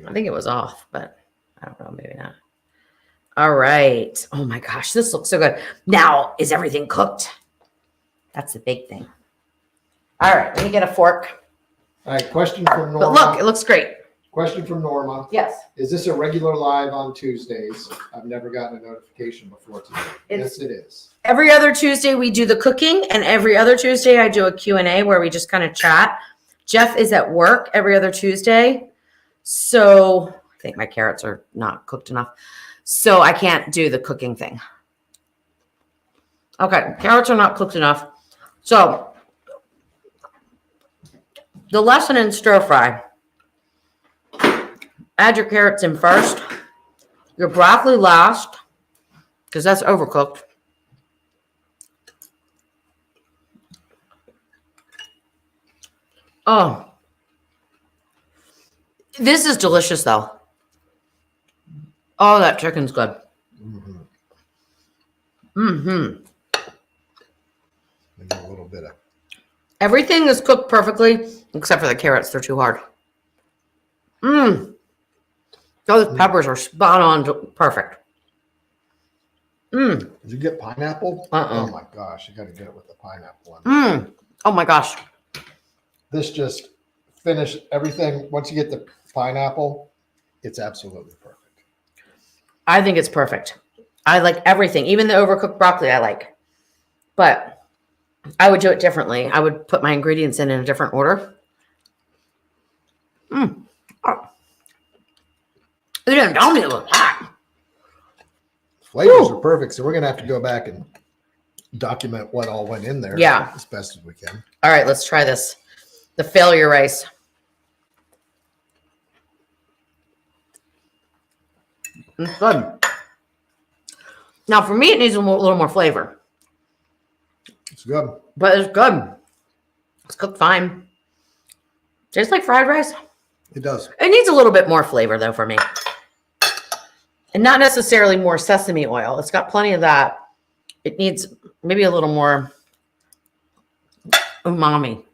I think it was off, but I don't know. Maybe not. All right. Oh my gosh. This looks so good. Now, is everything cooked? That's the big thing. All right. Let me get a fork. All right, question from Norma. But look, it looks great. Question from Norma. Yes. Is this a regular live on Tuesdays? I've never gotten a notification before today. It's- Yes, it is. Every other Tuesday we do the cooking, and every other Tuesday I do a Q&A where we just kind of chat. Jeff is at work every other Tuesday. So I think my carrots are not cooked enough. So I can't do the cooking thing. Okay, carrots are not cooked enough. So the lesson in stir fry, add your carrots in first, your broccoli last, because that's overcooked. Oh, this is delicious though. Oh, that chicken's good. Maybe a little bit of. Everything is cooked perfectly except for the carrots. They're too hard. Those peppers are spot on, perfect. Did you get pineapple? Uh-uh. Oh my gosh, you got to get it with the pineapple on. Oh my gosh. This just finished everything. Once you get the pineapple, it's absolutely perfect. I think it's perfect. I like everything, even the overcooked broccoli I like. But I would do it differently. I would put my ingredients in a different order. Oh. You didn't tell me it was hot. Flavors Woo. are perfect. So we're going to have to go back and document what all went in there. Yeah. As best as we can. All right, let's try this. The failure rice. It's good. Now, for me, it needs a little more flavor, It's good. but it's good. It's cooked fine. Tastes like fried rice. It does. It needs a little bit more flavor, though, for me. And not necessarily more sesame oil. It's got plenty of that. It needs maybe a little more umami.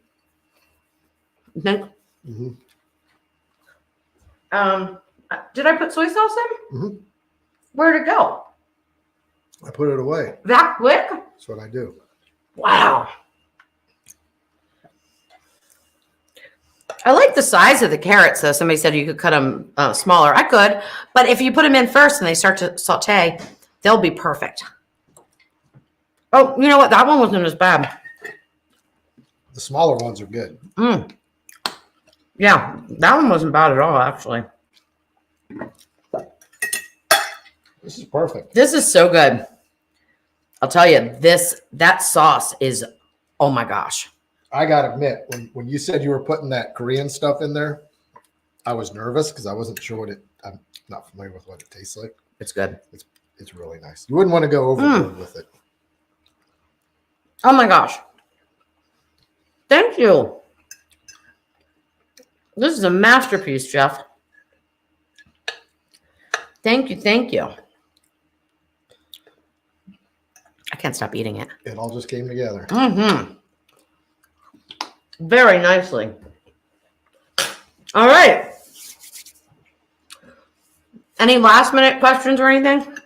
You think? Mm-hmm. Did I put soy sauce in? Mm-hmm. Where'd it go? I put it away. That quick? That's what I do. Wow. I like the size of the carrots, though. Somebody said you could cut them smaller. I could, but if you put them in first and they start to saute, they'll be perfect. Oh, you know what? That one wasn't as bad. The smaller ones are good. Yeah, that one wasn't bad at all, actually. This is perfect. This is so good. I'll tell you, that sauce is, oh my gosh. I got to admit, when you said you were putting that Korean stuff in there, I was nervous because I wasn't sure I'm not familiar with what it tastes like. It's good. It's really nice. You wouldn't want to go overboard with it. Oh my gosh. Thank you. This is a masterpiece, Jeff. Thank you. Thank you. I can't stop eating it. It all just came together. Mm-hmm. Very nicely. All right. Any last minute questions or anything?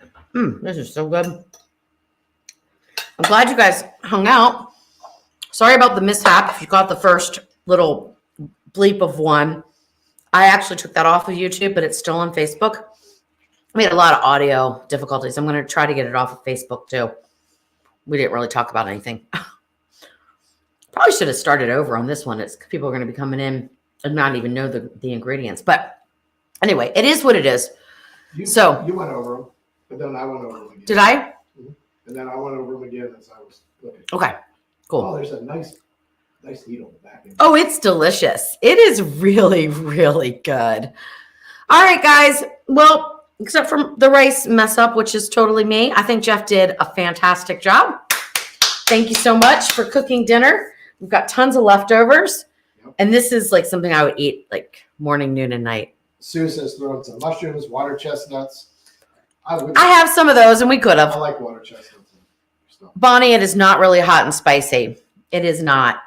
This is so good. I'm glad you guys hung out. Sorry about the mishap. If you got the first little bleep of one, I actually took that off of YouTube, but it's still on Facebook. We had a lot of audio difficulties. I'm going to try to get it off of Facebook too. We didn't really talk about anything. Probably should have started over on this one. It's people are going to be coming in and not even know the ingredients. But anyway, it is what it is. You went over them, but then I went over them again. Did I? Mm-hmm. And then I went over them again as I was looking. Okay, cool. Oh, there's a nice heat on the back end. Oh, it's delicious. It is really, really good. All right, guys. Well, except for the rice mess up, which is totally me, I think Jeff did a fantastic job. Thank you so much for cooking dinner. We've got tons of leftovers. Yep. And this is like something I would eat like morning, noon, and night. Sue says throw in some mushrooms, water chestnuts. I have some of those, and we could I have. like water chestnuts and stuff. Bonnie, it is not really hot and spicy. It is not.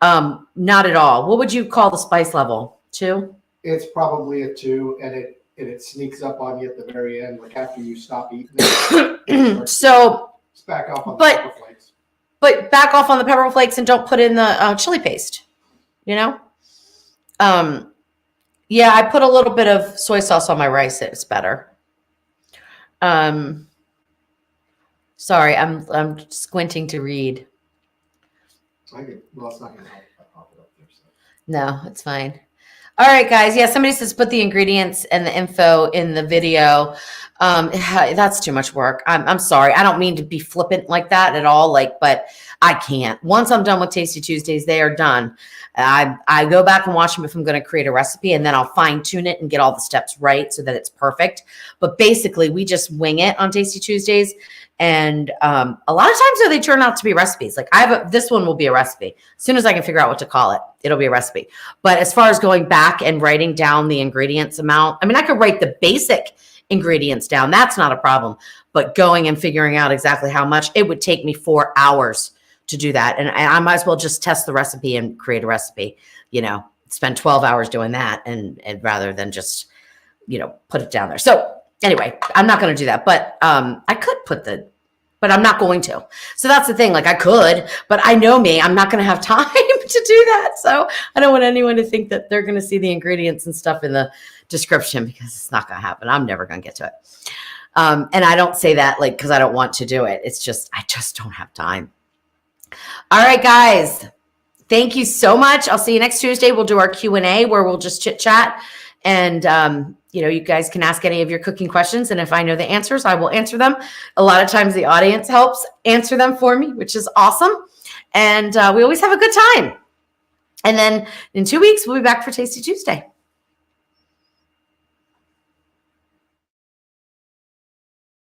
Not at all. What would you call the spice level? 2? It's probably a 2, and it sneaks up on you at the very end, like after you stop eating it. So, It's back off on the but- pepper flakes. but back off on the pepper flakes and don't put in the chili paste. You know? Yeah, I put a little bit of soy sauce on my rice. It's better. Sorry, I'm squinting to read. Well, it's not going to help if I pop it up there. So. No, it's fine. All right, guys. Yeah, somebody says put the ingredients and the info in the video. That's too much work. I'm sorry. I don't mean to be flippant like that at all. But I can't. Once I'm done with Tasty Tuesdays, they are done. I go back and watch them if I'm going to create a recipe, and then I'll fine tune it and get all the steps right so that it's perfect. But basically, we just wing it on Tasty Tuesdays. And a lot of times they turn out to be recipes. Like this one will be a recipe. As soon as I can figure out what to call it, it'll be a recipe. But as far as going back and writing down the ingredients amount, I mean, I could write the basic ingredients down. That's not a problem. But going and figuring out exactly how much, it would take me 4 hours to do that. And I might as well just test the recipe and create a recipe, spend 12 hours doing that and rather than just, put it down there. So anyway, I'm not going to do that, but I could put the but I'm not going to. So that's the thing. Like I could, but I know me, I'm not going to have time to do that. So I don't want anyone to think that they're going to see the ingredients and stuff in the description because it's not going to happen. I'm never going to get to it. And I don't say that like, cause I don't want to do it. It's just, I just don't have time. All right, guys. Thank you so much. I'll see you next Tuesday. We'll do our Q&A where we'll just chit chat and, you guys can ask any of your cooking questions. And if I know the answers, I will answer them. A lot of times the audience helps answer them for me, which is awesome. And we always have a good time. And then in 2 weeks, we'll be back for Tasty Tuesday.